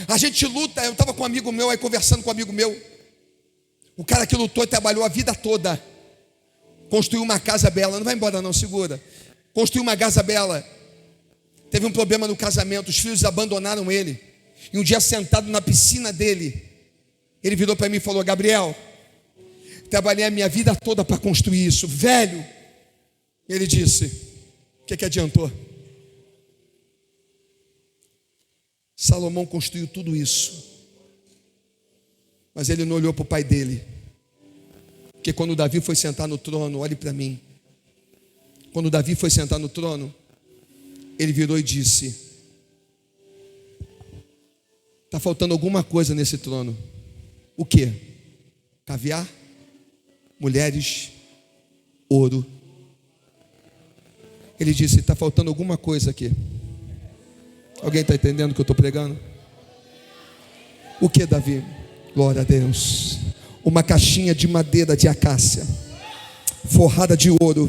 A gente luta. Eu estava com um amigo meu, aí conversando com um amigo meu, o cara que lutou e trabalhou a vida toda, construiu uma casa bela, não vai embora não, segura, construiu uma casa bela, teve um problema no casamento, os filhos abandonaram ele, e um dia sentado na piscina dele, ele virou para mim e falou: Gabriel, trabalhei a minha vida toda para construir isso, velho. Ele disse: o que adiantou? Salomão construiu tudo isso. Mas ele não olhou para o pai dele. Porque quando Davi foi sentar no trono, olhe para mim. Quando Davi foi sentar no trono, ele virou e disse: está faltando alguma coisa nesse trono. O quê? Caviar, mulheres, ouro. Ele disse: está faltando alguma coisa aqui. Alguém está entendendo o que eu estou pregando? O que, Davi? Glória a Deus. Uma caixinha de madeira de acácia, forrada de ouro,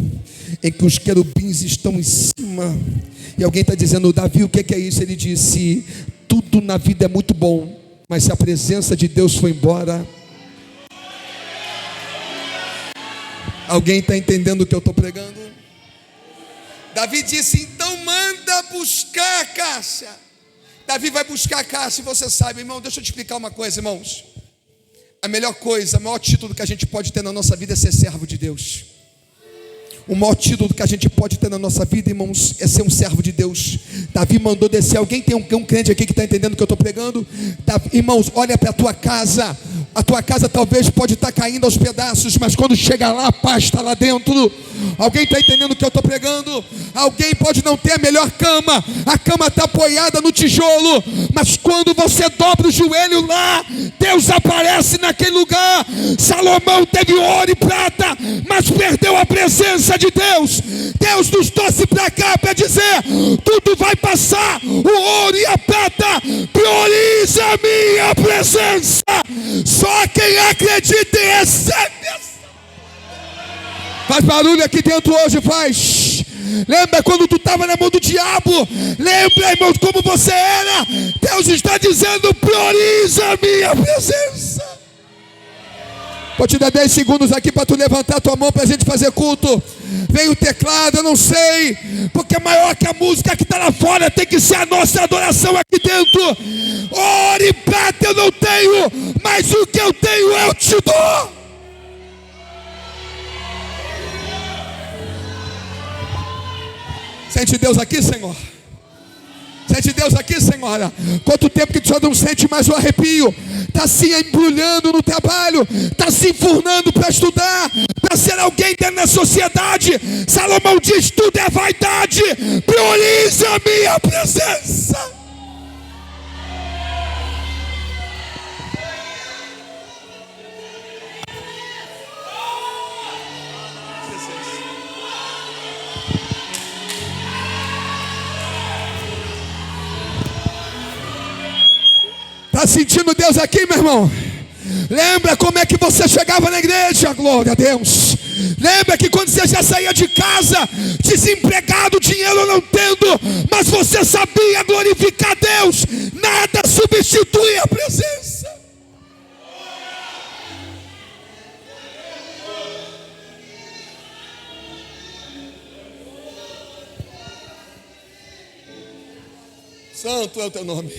em que os querubins estão em cima. E alguém está dizendo: Davi, o que é isso? Ele disse: tudo na vida é muito bom, mas se a presença de Deus foi embora. Alguém está entendendo o que eu estou pregando? Davi disse: então manda buscar a caixa. Davi vai buscar a caixa. E você sabe, irmão, deixa eu te explicar uma coisa, irmãos. A melhor coisa, o maior título que a gente pode ter na nossa vida é ser servo de Deus. O maior título que a gente pode ter na nossa vida, irmãos, é ser um servo de Deus. Davi mandou descer. Alguém tem um crente aqui que está entendendo o que eu estou pregando? Irmãos, olha para a tua casa. A tua casa talvez pode estar caindo aos pedaços, mas quando chega lá, a paz está lá dentro. Alguém está entendendo o que eu estou pregando? Alguém pode não ter a melhor cama, a cama está apoiada no tijolo, mas quando você dobra o joelho lá, Deus aparece naquele lugar. Salomão teve ouro e prata, mas perdeu a presença de Deus. Deus nos trouxe para cá para dizer: tudo vai passar, o ouro e a prata, prioriza a minha presença. Só quem acredita e recebe. Faz barulho aqui dentro hoje, faz. Lembra quando tu estava na mão do diabo? Lembra, irmãos, como você era? Deus está dizendo: prioriza a minha presença. Vou te dar 10 segundos aqui para tu levantar tua mão para a gente fazer culto. Vem o teclado, eu não sei, porque maior que a música que está lá fora tem que ser a nossa adoração aqui dentro. Ouro e prata eu não tenho, mas o que eu tenho eu te dou. Sente Deus aqui, Senhor. Sente Deus aqui, Senhora. Quanto tempo que tu já não sente mais o arrepio? Está se embrulhando no trabalho, está se enfurnando para estudar, para ser alguém dentro da sociedade. Salomão diz: tudo é vaidade, prioriza a minha presença. Está sentindo Deus aqui, meu irmão? Lembra como é que você chegava na igreja? Glória a Deus. Lembra que quando você já saía de casa, desempregado, dinheiro não tendo, mas você sabia glorificar Deus. Nada substitui a presença. Santo é o teu nome.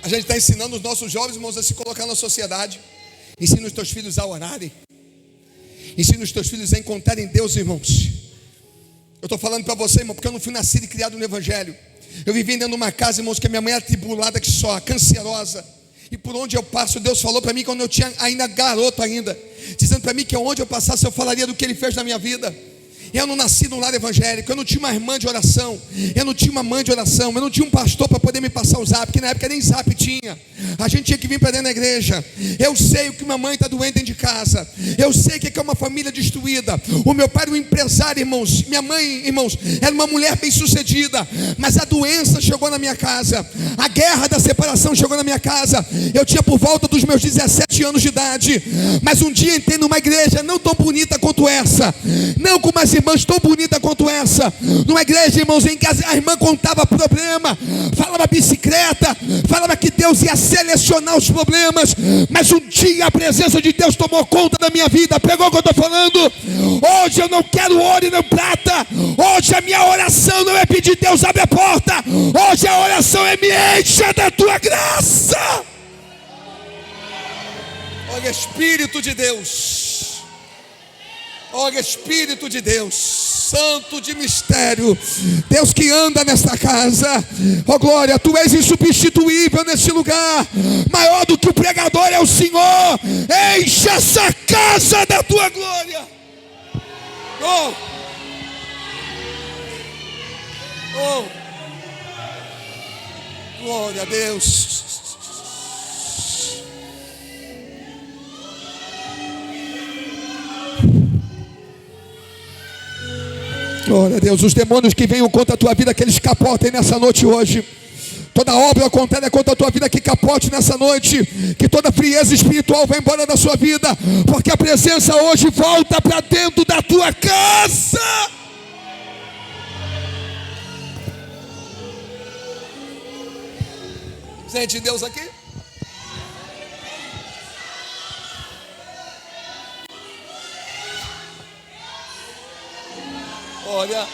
A gente está ensinando os nossos jovens, irmãos, a se colocar na sociedade. Ensina os teus filhos a orarem. Ensina os teus filhos a encontrarem Deus, irmãos. Eu estou falando para você, irmão, porque eu não fui nascido e criado no Evangelho. Eu vivi dentro de uma casa, irmãos, que a minha mãe era tribulada que só, cancerosa. E por onde eu passo, Deus falou para mim quando eu tinha ainda garoto ainda, dizendo para mim que onde eu passasse eu falaria do que Ele fez na minha vida. Eu não nasci num lar evangélico, eu não tinha uma irmã de oração, eu não tinha uma mãe de oração, eu não tinha um pastor para poder me passar o zap, porque na época nem zap tinha. A gente tinha que vir para dentro da igreja. Eu sei o que minha mãe está doente dentro de casa, eu sei o que é uma família destruída. O meu pai era um empresário, irmãos. Minha mãe, irmãos, era uma mulher bem sucedida, mas a doença chegou na minha casa, a guerra da separação chegou na minha casa. Eu tinha por volta dos meus 17 anos de idade, mas um dia entrei numa igreja não tão bonita quanto essa, não com umas irmãs tão bonita quanto essa, numa igreja, irmãos, em que a irmã contava problema, falava bicicleta, falava que Deus ia selecionar os problemas, mas um dia a presença de Deus tomou conta da minha vida. Pegou o que eu estou falando? Hoje eu não quero ouro e não prata. Hoje a minha oração não é pedir Deus abre a porta. Hoje a oração é me encha da tua graça. Olha, Espírito de Deus. Olha, Espírito de Deus. Santo de mistério, Deus que anda nesta casa, ó glória, tu és insubstituível neste lugar, maior do que o pregador é o Senhor, enche essa casa da tua glória. Oh, oh, glória a Deus. Glória a Deus, os demônios que venham contra a tua vida, que eles capotem nessa noite hoje. Toda obra contrária contra a tua vida que capote nessa noite. Que toda frieza espiritual vá embora da sua vida, porque a presença hoje volta para dentro da tua casa. Sente Deus aqui? Olha,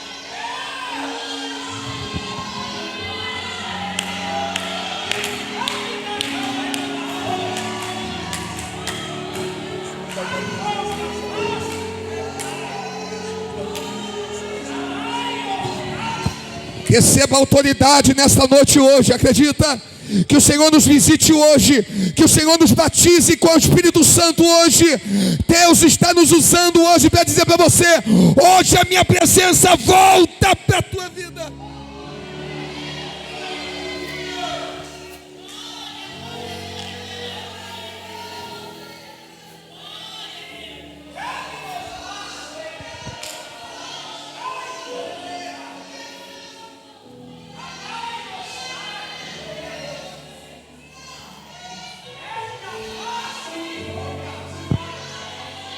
receba autoridade nesta noite hoje, acredita? Que o Senhor nos visite hoje, que o Senhor nos batize com o Espírito Santo hoje. Deus está nos usando hoje para dizer para você: hoje a minha presença volta para a tua vida.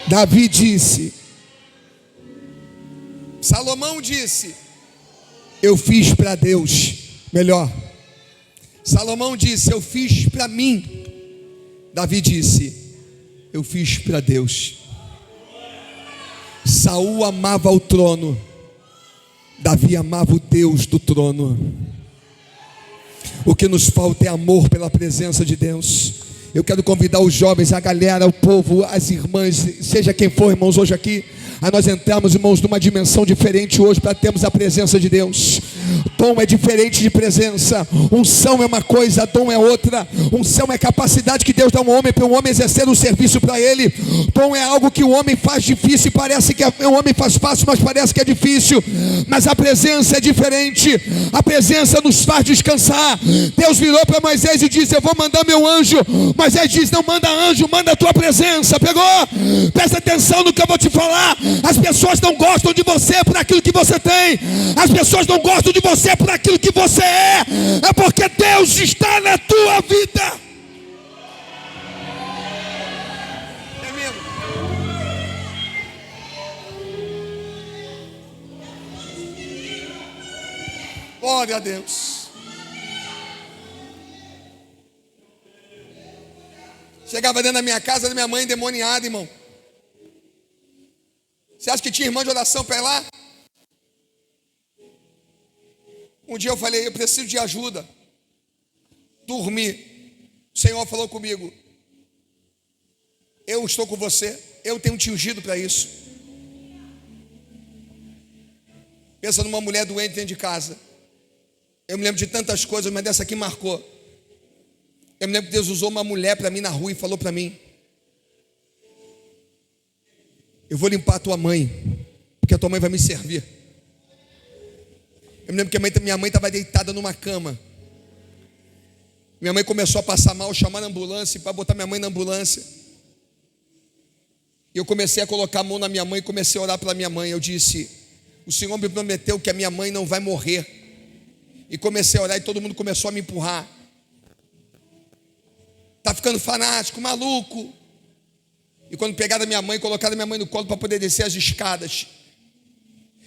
Davi disse, Salomão disse, eu fiz para Deus. Melhor, Salomão disse, eu fiz para mim. Davi disse, eu fiz para Deus. Saul amava o trono, Davi amava o Deus do trono. O que nos falta é amor pela presença de Deus. Eu quero convidar os jovens, a galera, o povo, as irmãs, seja quem for, irmãos, hoje aqui, a nós entrarmos, irmãos, numa dimensão diferente hoje, para termos a presença de Deus. Dom é diferente de presença. Unção é uma coisa, dom é outra. Unção é capacidade que Deus dá a um homem, para um homem exercer um serviço para ele. Dom é algo que o homem faz difícil, parece que o homem faz fácil, mas parece que é difícil. Mas a presença é diferente. A presença nos faz descansar. Deus virou para Moisés e disse, eu vou mandar meu anjo. Moisés diz, não manda anjo, manda a tua presença. Pegou? Presta atenção no que eu vou te falar. As pessoas não gostam de você por aquilo que você tem. As pessoas não gostam de você por aquilo que você é. É porque Deus está na tua vida. É mesmo? Glória a Deus. Chegava dentro da minha casa, da minha mãe endemoniada, irmão. Você acha que tinha irmã de oração para ir lá? Um dia eu falei, eu preciso de ajuda. Dormi. O Senhor falou comigo, eu estou com você, eu tenho te ungido para isso. Pensa numa mulher doente dentro de casa. Eu me lembro de tantas coisas, mas dessa aqui marcou. Eu me lembro que Deus usou uma mulher para mim na rua e falou para mim, eu vou limpar a tua mãe, porque a tua mãe vai me servir. Eu me lembro que minha mãe estava deitada numa cama. Minha mãe começou a passar mal, chamaram a ambulância, para botar minha mãe na ambulância. E eu comecei a colocar a mão na minha mãe e comecei a orar pela minha mãe. Eu disse, o Senhor me prometeu que a minha mãe não vai morrer. E comecei a orar e todo mundo começou a me empurrar. Tá ficando fanático, maluco. E quando pegaram a minha mãe, colocaram a minha mãe no colo para poder descer as escadas,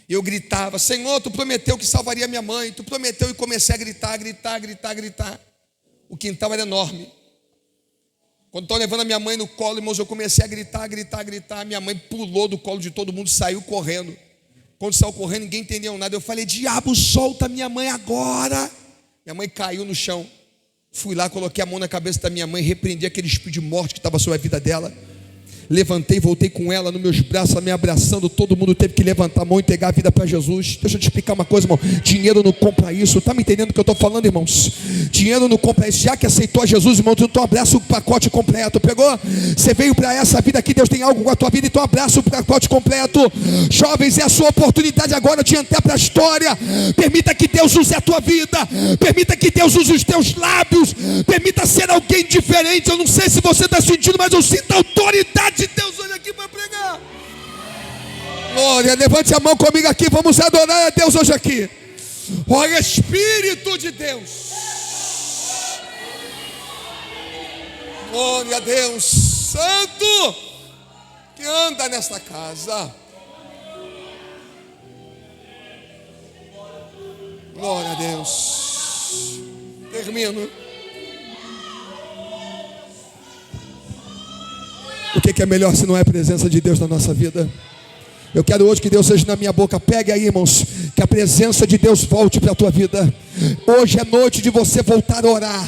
eu gritava, Senhor, tu prometeu que salvaria minha mãe, tu prometeu, e comecei a gritar. O quintal era enorme. Quando estou levando a minha mãe no colo, irmãos, eu comecei a gritar. Minha mãe pulou do colo de todo mundo, saiu correndo. Quando saiu correndo, ninguém entendeu nada. Eu falei, diabo, solta minha mãe agora. Minha mãe caiu no chão. Fui lá, coloquei a mão na cabeça da minha mãe, repreendi aquele espírito de morte que estava sobre a vida dela. Levantei, voltei com ela nos meus braços, ela me abraçando. Todo mundo teve que levantar a mão e entregar a vida para Jesus. Deixa eu te explicar uma coisa, irmão. Dinheiro não compra isso. Está me entendendo o que eu estou falando, irmãos? Dinheiro não compra isso. Já que aceitou a Jesus, irmão, então abraça o pacote completo. Pegou? Você veio para essa vida aqui, Deus tem algo com a tua vida, então abraça o pacote completo. Jovens, é a sua oportunidade agora de entrar para a história. Permita que Deus use a tua vida. Permita que Deus use os teus lábios. Permita ser alguém diferente. Eu não sei se você está sentindo, mas eu sinto a autoridade de Deus hoje aqui para pregar. Glória, levante a mão comigo aqui. Vamos adorar a Deus hoje aqui. Olha, Espírito de Deus. Glória a Deus Santo que anda nesta casa. Glória a Deus. Termino. O que é melhor se não é a presença de Deus na nossa vida? Eu quero hoje que Deus seja na minha boca. Pegue aí, irmãos, que a presença de Deus volte para a tua vida. Hoje é noite de você voltar a orar.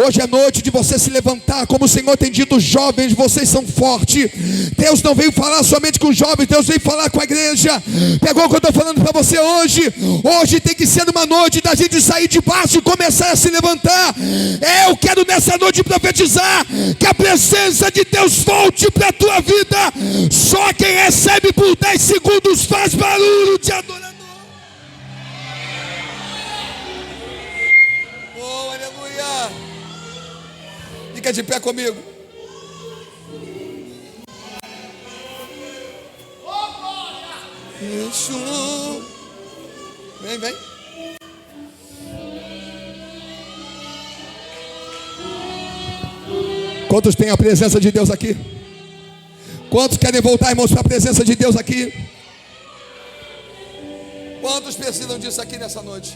Hoje é noite de você se levantar. Como o Senhor tem dito, jovens, vocês são fortes. Deus não veio falar somente com os jovens, Deus veio falar com a igreja. Pegou o que eu estou falando para você hoje? Hoje tem que ser uma noite da gente sair de baixo e começar a se levantar. Eu quero nessa noite profetizar que a presença de Deus volte para a tua vida. Só quem recebe por 10 segundos faz barulho de adorador. Oh, aleluia. Fica de pé comigo. Isso. Vem, vem. Quantos têm a presença de Deus aqui? Quantos querem voltar, irmãos, para a presença de Deus aqui? Quantos precisam disso aqui nessa noite?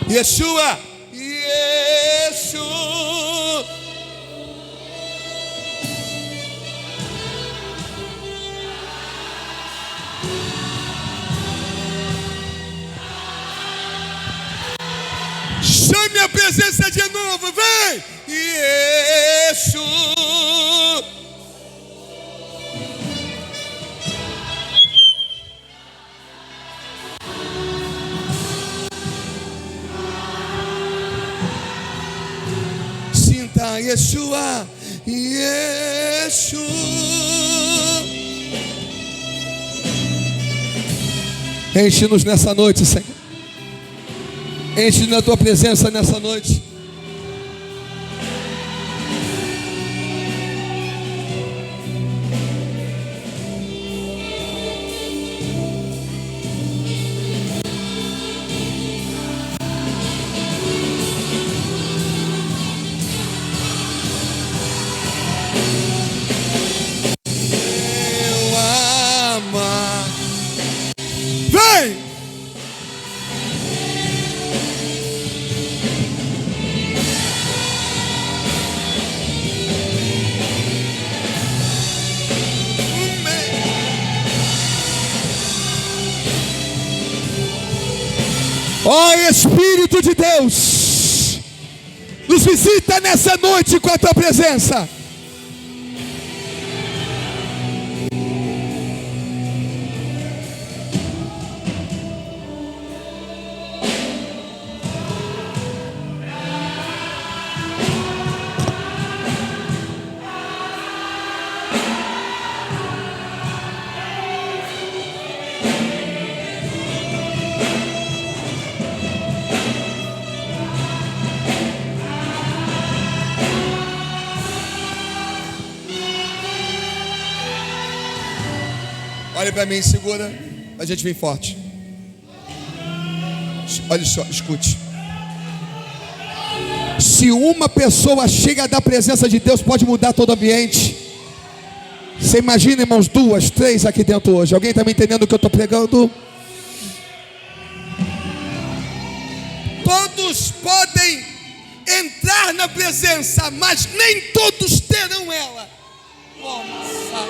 Yeshua, Yeshua. Chame a presença de novo, vem! Yeshua. Sinta Yeshua, Yeshua. Enche-nos nessa noite, Senhor. Enche na tua presença nessa noite. Eu amo. Vem! Ó Espírito de Deus, nos visita nessa noite com a tua presença. Olha para mim, segura, a gente vem forte. Olha só, escute. Se uma pessoa chega da presença de Deus, pode mudar todo o ambiente. Você imagina, irmãos, 2, 3 aqui dentro hoje. Alguém está me entendendo o que eu estou pregando? Todos podem entrar na presença, mas nem todos terão ela. Nossa,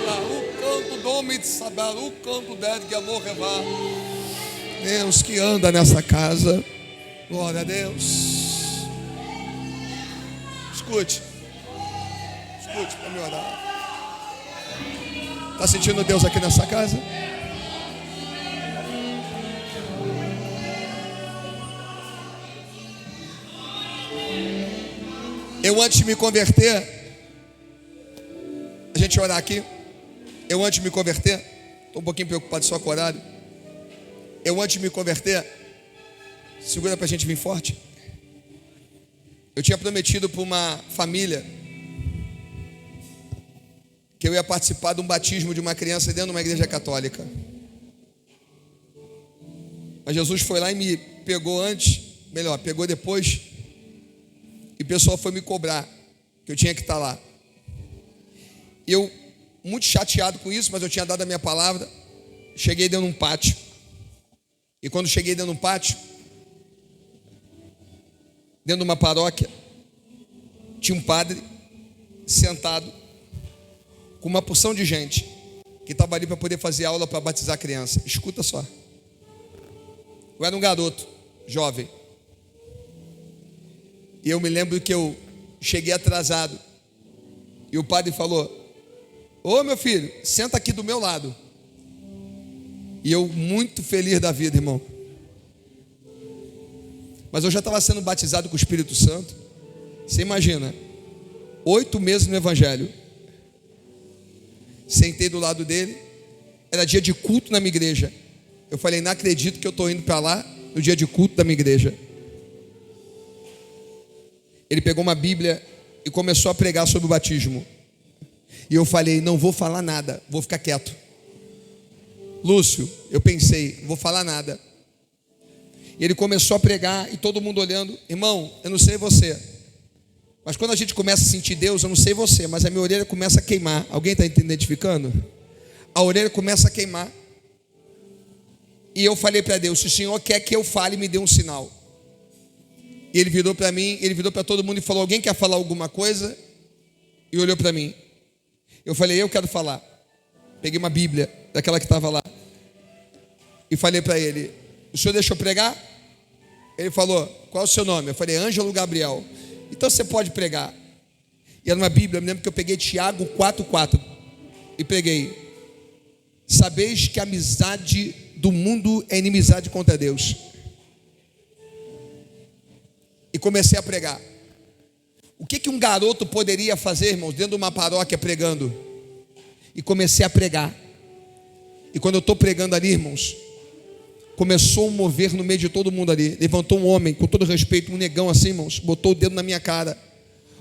canto domit saber, o canto ded que amor revar. Deus que anda nessa casa. Glória a Deus. Escute para me orar. Está sentindo Deus aqui nessa casa? Eu antes de me converter, a gente orar aqui. Eu antes de me converter, estou um pouquinho preocupado só com o horário. Eu antes de me converter, segura para a gente vir forte. Eu tinha prometido para uma família que eu ia participar de um batismo de uma criança dentro de uma igreja católica. Mas Jesus foi lá e me pegou antes, melhor, pegou depois. E o pessoal foi me cobrar que eu tinha que estar lá. Eu, muito chateado com isso, mas eu tinha dado a minha palavra. Cheguei dentro de um pátio. E quando cheguei dentro de um pátio, dentro de uma paróquia, tinha um padre sentado com uma porção de gente que estava ali para poder fazer aula para batizar a criança. Escuta só. Eu era um garoto, jovem. E eu me lembro que eu cheguei atrasado. E o padre falou: ô meu filho, senta aqui do meu lado. E eu muito feliz da vida, irmão. Mas eu já estava sendo batizado com o Espírito Santo. Você imagina, 8 meses no Evangelho. Sentei do lado dele. Era dia de culto na minha igreja. Eu falei: não acredito que eu estou indo para lá no dia de culto da minha igreja. Ele pegou uma Bíblia e começou a pregar sobre o batismo. E eu falei: não vou falar nada, vou ficar quieto. Lúcio, eu pensei, não vou falar nada. E ele começou a pregar e todo mundo olhando. Irmão, eu não sei você, mas quando a gente começa a sentir Deus, eu não sei você, mas a minha orelha começa a queimar. Alguém está identificando? A orelha começa a queimar. E eu falei para Deus: se o Senhor quer que eu fale, me dê um sinal. E ele virou para mim, ele virou para todo mundo e falou: alguém quer falar alguma coisa? E olhou para mim. Eu falei: eu quero falar. Peguei uma Bíblia, daquela que estava lá, e falei para ele: o senhor deixa eu pregar? Ele falou: qual é o seu nome? Eu falei: Ângelo Gabriel. Então você pode pregar. E era uma Bíblia, eu me lembro que eu peguei Tiago 4,4 e preguei: sabeis que a amizade do mundo é inimizade contra Deus. E comecei a pregar. O que um garoto poderia fazer, irmãos, dentro de uma paróquia pregando? E comecei a pregar. E quando eu estou pregando ali, irmãos, começou a mover no meio de todo mundo ali. Levantou um homem, com todo respeito, um negão assim, irmãos, botou o dedo na minha cara.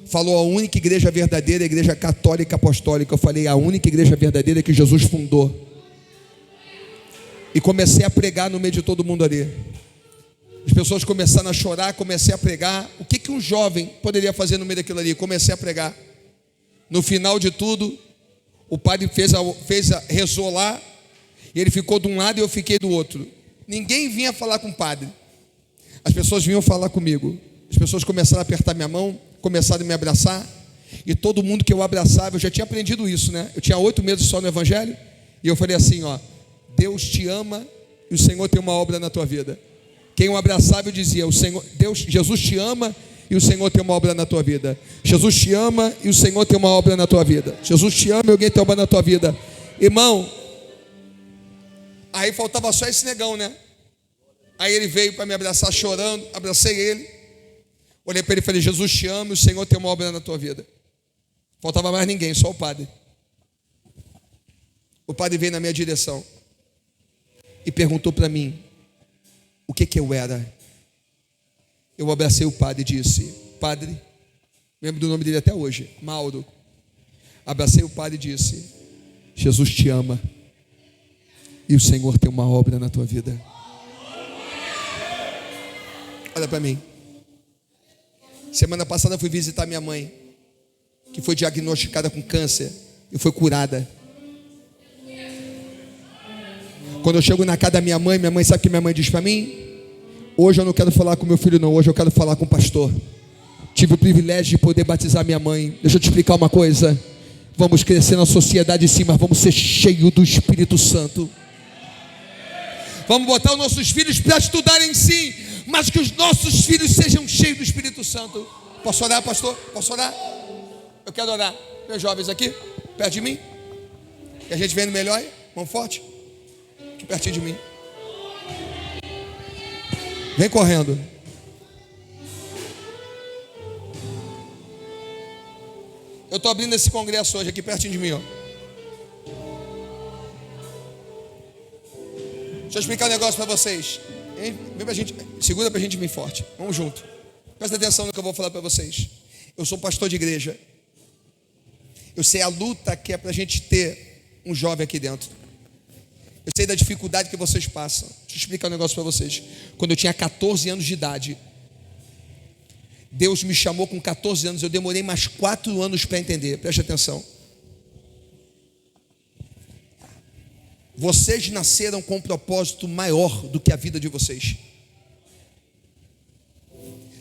Falou: a única igreja verdadeira é a igreja católica apostólica. Eu falei: a única igreja verdadeira é que Jesus fundou. E comecei a pregar no meio de todo mundo ali. As pessoas começaram a chorar, comecei a pregar. O que um jovem poderia fazer no meio daquilo ali? Comecei a pregar. No final de tudo, o padre rezou lá, e ele ficou de um lado e eu fiquei do outro. Ninguém vinha falar com o padre. As pessoas vinham falar comigo. As pessoas começaram a apertar minha mão, começaram a me abraçar. E todo mundo que eu abraçava, eu já tinha aprendido isso, né? Eu tinha 8 meses só no Evangelho. E eu falei assim, ó: Deus te ama e o Senhor tem uma obra na tua vida. Quem eu abraçava, eu dizia: Jesus te ama e o Senhor tem uma obra na tua vida. Jesus te ama e o Senhor tem uma obra na tua vida. Jesus te ama e alguém tem uma obra na tua vida. Irmão, aí faltava só esse negão, né? Aí ele veio para me abraçar chorando, abracei ele, olhei para ele e falei: Jesus te ama e o Senhor tem uma obra na tua vida. Faltava mais ninguém, só o padre. O padre veio na minha direção e perguntou para mim o que eu era. Eu abracei o padre e disse: padre, lembro do nome dele até hoje, Mauro. Abracei o padre e disse: Jesus te ama e o Senhor tem uma obra na tua vida. Olha para mim. Semana passada eu fui visitar minha mãe, que foi diagnosticada com câncer e foi curada. Quando eu chego na casa da minha mãe sabe o que minha mãe diz para mim? Hoje eu não quero falar com meu filho não, hoje eu quero falar com o pastor. Tive o privilégio de poder batizar minha mãe. Deixa eu te explicar uma coisa. Vamos crescer na sociedade sim, mas vamos ser cheios do Espírito Santo. Vamos botar os nossos filhos para estudarem sim, mas que os nossos filhos sejam cheios do Espírito Santo. Posso orar, pastor? Posso orar? Eu quero orar. Meus jovens aqui, perto de mim. Que a gente vendo melhor aí. Mão forte. Aqui pertinho de mim. Vem correndo. Eu estou abrindo esse congresso hoje aqui pertinho de mim, ó. Deixa eu explicar um negócio para vocês. Vem pra gente, segura pra gente vir forte. Vamos junto. Presta atenção no que eu vou falar para vocês. Eu sou pastor de igreja. Eu sei a luta que é para a gente ter um jovem aqui dentro. Eu sei da dificuldade que vocês passam. Deixa eu explicar um negócio para vocês. Quando eu tinha 14 anos de idade, Deus me chamou com 14 anos. Eu demorei mais 4 anos para entender. Preste atenção. Vocês nasceram com um propósito maior do que a vida de vocês.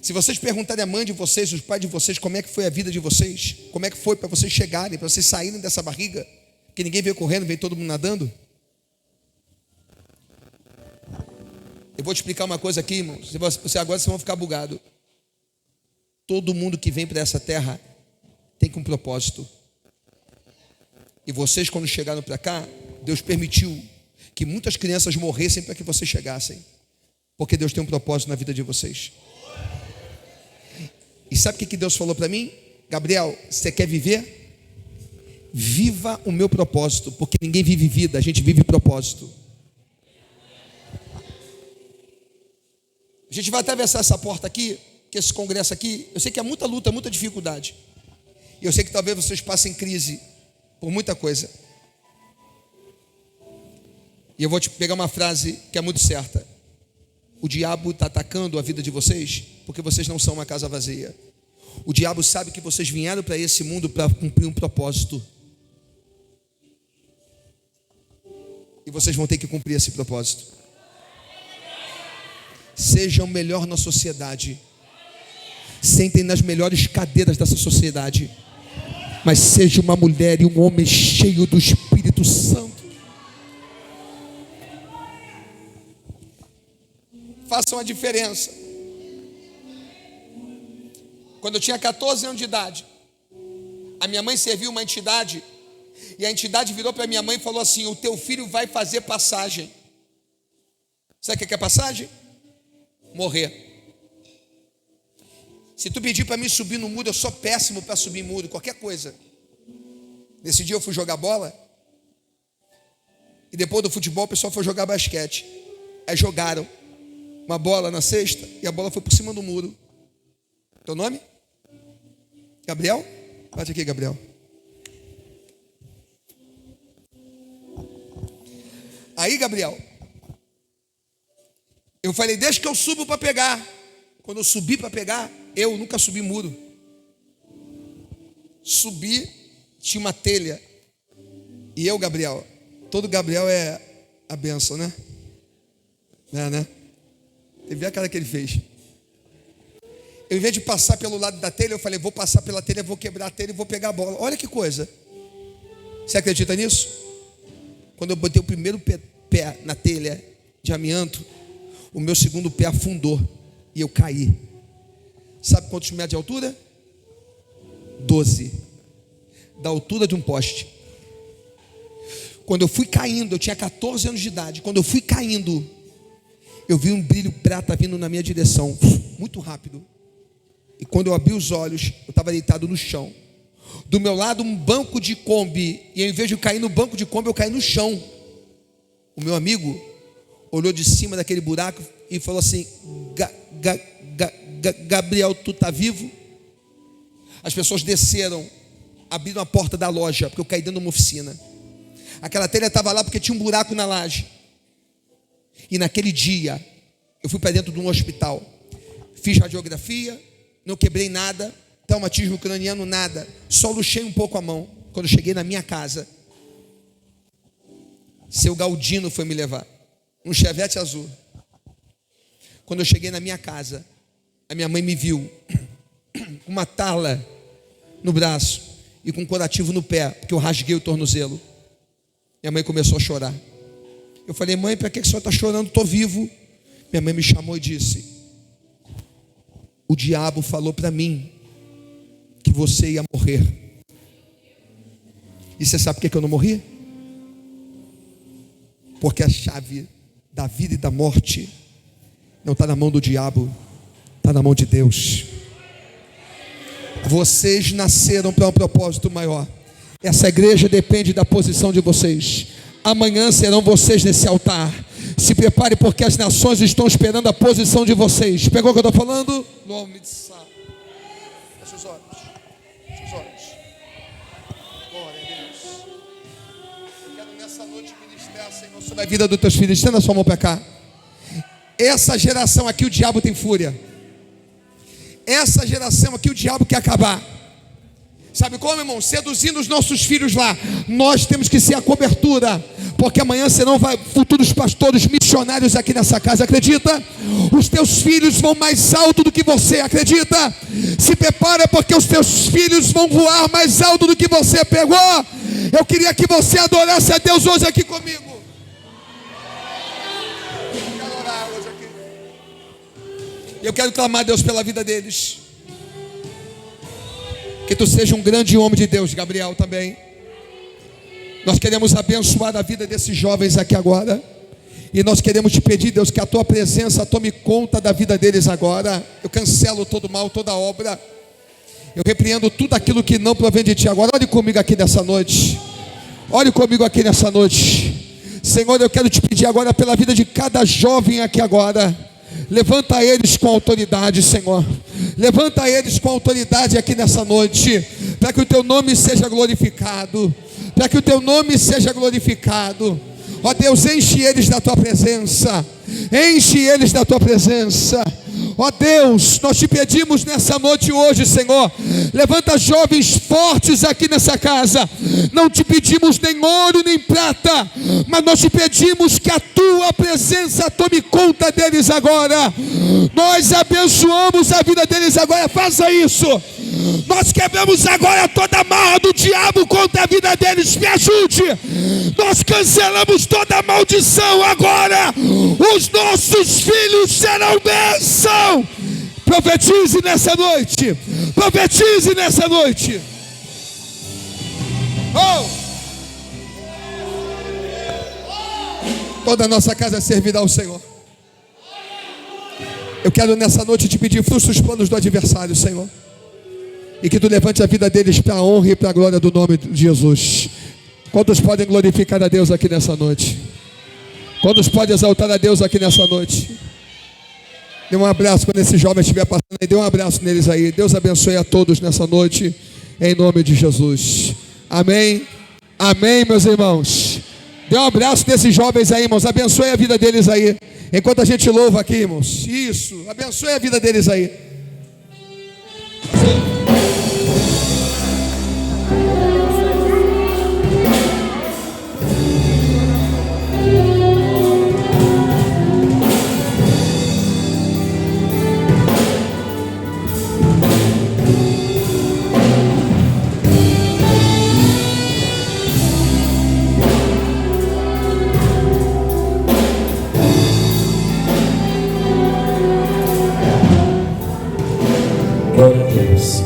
Se vocês perguntarem à mãe de vocês, os pais de vocês, como é que foi a vida de vocês, como é que foi para vocês chegarem, para vocês saírem dessa barriga, que ninguém veio correndo, veio todo mundo nadando. Eu vou te explicar uma coisa aqui, irmãos. Agora vocês vão ficar bugados. Todo mundo que vem para essa terra tem um propósito. E vocês, quando chegaram para cá, Deus permitiu que muitas crianças morressem para que vocês chegassem. Porque Deus tem um propósito na vida de vocês. E sabe o que Deus falou para mim? Gabriel, você quer viver? Viva o meu propósito. Porque ninguém vive vida, a gente vive propósito. A gente vai atravessar essa porta aqui, que esse congresso aqui, eu sei que há muita luta, muita dificuldade. E eu sei que talvez vocês passem crise por muita coisa. E eu vou te pegar uma frase que é muito certa. O diabo está atacando a vida de vocês porque vocês não são uma casa vazia. O diabo sabe que vocês vieram para esse mundo para cumprir um propósito. E vocês vão ter que cumprir esse propósito. Sejam melhor na sociedade. Sentem nas melhores cadeiras dessa sociedade. Mas seja uma mulher e um homem cheio do Espírito Santo. Façam a diferença. Quando eu tinha 14 anos de idade, a minha mãe serviu uma entidade, e a entidade virou para minha mãe e falou assim: o teu filho vai fazer passagem. Sabe o que é passagem? Morrer. Se tu pedir para mim subir no muro, eu sou péssimo para subir muro, qualquer coisa. Nesse dia eu fui jogar bola, e depois do futebol o pessoal foi jogar basquete. Aí jogaram uma bola na cesta e a bola foi por cima do muro. Teu nome? Gabriel? Bate aqui, Gabriel. Aí, Gabriel, eu falei, deixa que eu subo para pegar. Quando eu subi para pegar, eu nunca subi muro. Subi, tinha uma telha. E eu, Gabriel, todo Gabriel é a bênção, né? É, né? Você vê a cara que ele fez. Eu, em vez de passar pelo lado da telha, eu falei, vou passar pela telha, vou quebrar a telha e vou pegar a bola. Olha que coisa. Você acredita nisso? Quando eu botei o primeiro pé na telha de amianto, o meu segundo pé afundou e eu caí. Sabe quantos metros de altura? 12. Da altura de um poste. Quando eu fui caindo, eu tinha 14 anos de idade. Quando eu fui caindo, eu vi um brilho prata vindo na minha direção, muito rápido. E quando eu abri os olhos, eu estava deitado no chão. Do meu lado, um banco de Kombi. E ao invés de eu cair no banco de Kombi, eu caí no chão. O meu amigo olhou de cima daquele buraco e falou assim: Gabriel, tu tá vivo? As pessoas desceram, abriram a porta da loja, porque eu caí dentro de uma oficina. Aquela telha estava lá porque tinha um buraco na laje. E naquele dia, eu fui para dentro de um hospital. Fiz radiografia, não quebrei nada, traumatismo craniano, nada. Só luxei um pouco a mão. Quando eu cheguei na minha casa, seu Galdino foi me levar, um Chevette azul. Quando eu cheguei na minha casa, a minha mãe me viu com uma tala no braço e com um curativo no pé, porque eu rasguei o tornozelo. Minha mãe começou a chorar. Eu falei: mãe, para que a senhora está chorando? Estou vivo. Minha mãe me chamou e disse: o diabo falou para mim que você ia morrer. E você sabe por que eu não morri? Porque a chave da vida e da morte não está na mão do diabo, está na mão de Deus. Vocês nasceram para um propósito maior. Essa igreja depende da posição de vocês. Amanhã serão vocês nesse altar. Se prepare, porque as nações estão esperando a posição de vocês. Pegou o que eu estou falando? Nome de Sá. Feche os olhos. Feche os olhos. Glória a Deus. Eu quero nessa noite ministrar, Senhor, sobre a vida dos teus filhos. Estenda a sua mão para cá. Essa geração aqui o diabo tem fúria. Essa geração aqui o diabo quer acabar. Sabe como, irmão? Seduzindo os nossos filhos lá. Nós temos que ser a cobertura, porque amanhã serão futuros pastores missionários aqui nessa casa. Acredita? Os teus filhos vão mais alto do que você. Acredita? Se prepara, porque os teus filhos vão voar mais alto do que você pegou. Eu queria que você adorasse a Deus hoje aqui comigo. Eu quero orar hoje aqui. Eu quero clamar a Deus pela vida deles. Que tu seja um grande homem de Deus, Gabriel, também. Nós queremos abençoar a vida desses jovens aqui agora. E nós queremos te pedir, Deus, que a tua presença tome conta da vida deles agora. Eu cancelo todo mal, toda obra. Eu repreendo tudo aquilo que não provém de ti agora. Olhe comigo aqui nessa noite. Olhe comigo aqui nessa noite. Senhor, eu quero te pedir agora pela vida de cada jovem aqui agora. Levanta eles com autoridade, Senhor. Levanta eles com autoridade aqui nessa noite, para que o teu nome seja glorificado. Para que o teu nome seja glorificado. Ó Deus, enche eles da tua presença. Enche eles da tua presença. Ó Deus, nós te pedimos nessa noite hoje, Senhor, levanta jovens fortes aqui nessa casa. Não te pedimos nem ouro nem prata, mas nós te pedimos que a tua presença tome conta deles agora. Nós abençoamos a vida deles agora. Faça isso. Nós quebramos agora toda a marra do diabo contra a vida deles. Me ajude. Nós cancelamos toda a maldição agora. Os nossos filhos serão bênção. Profetize nessa noite. Profetize nessa noite. Oh! Toda a nossa casa servirá ao Senhor. Eu quero nessa noite te pedir, frustra os planos do adversário, Senhor. E que tu levante a vida deles para a honra e para a glória do nome de Jesus. Quantos podem glorificar a Deus aqui nessa noite? Quantos podem exaltar a Deus aqui nessa noite? Dê um abraço quando esse jovem estiver passando aí. Dê um abraço neles aí. Deus abençoe a todos nessa noite, em nome de Jesus. Amém. Amém, meus irmãos. Dê um abraço nesses jovens aí, irmãos. Abençoe a vida deles aí. Enquanto a gente louva aqui, irmãos. Isso. Abençoe a vida deles aí. Glória a Deus.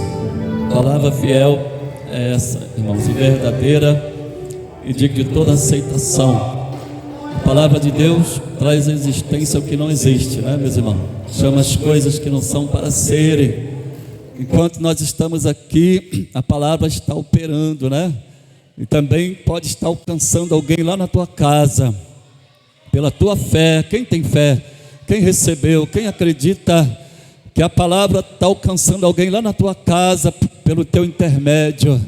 Palavra fiel é essa, irmãos, e verdadeira e digna de toda aceitação. A palavra de Deus traz à existência o que não existe, né, meus irmãos? Chama as coisas que não são para serem. Enquanto nós estamos aqui, a palavra está operando, né? E também pode estar alcançando alguém lá na tua casa, pela tua fé. Quem tem fé? Quem recebeu? Quem acredita que a palavra está alcançando alguém lá na tua casa, pelo teu intermédio?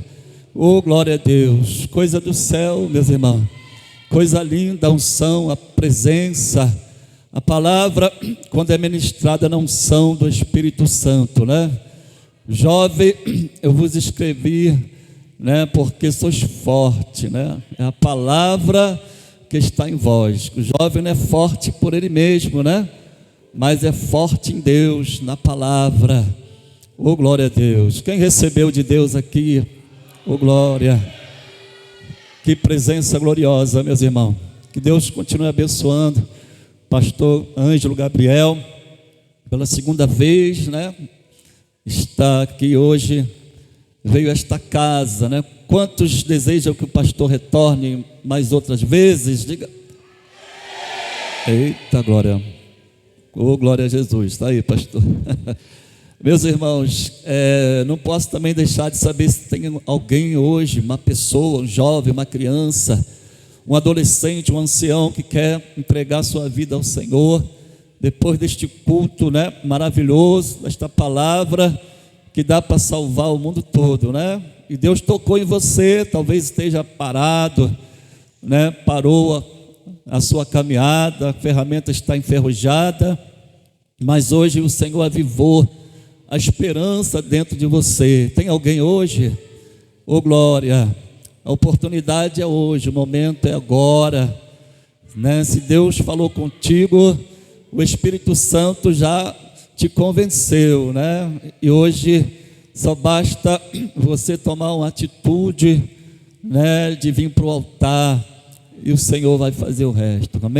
Oh, glória a Deus. Coisa do céu, meus irmãos. Coisa linda, a unção, a presença. A palavra, quando é ministrada na unção do Espírito Santo, né? Jovem, eu vos escrevi, né? Porque sois forte, né? É a palavra que está em vós. O jovem não é forte por ele mesmo, né? Mas é forte em Deus, na palavra. Oh, glória a Deus. Quem recebeu de Deus aqui Oh, glória. Que presença gloriosa, meus irmãos. Que Deus continue abençoando pastor Ângelo Gabriel, pela segunda vez, né? Está aqui hoje, veio a esta casa, né? Quantos desejam que o pastor retorne mais outras vezes? Diga. Eita, glória. Oh, glória a Jesus. Está aí, pastor. Meus irmãos, não posso também deixar de saber se tem alguém hoje, uma pessoa, um jovem, uma criança, um adolescente, um ancião que quer entregar sua vida ao Senhor, depois deste culto, né, maravilhoso, desta palavra que dá para salvar o mundo todo, né? E Deus tocou em você, talvez esteja parado, né? Parou a sua caminhada, a ferramenta está enferrujada, mas hoje o Senhor avivou a esperança dentro de você. Tem alguém hoje? Oh, glória. A oportunidade é hoje, o momento é agora, né? Se Deus falou contigo, o Espírito Santo já te convenceu, né? E hoje só basta você tomar uma atitude, né, de vir para o altar, e o Senhor vai fazer o resto. Amém?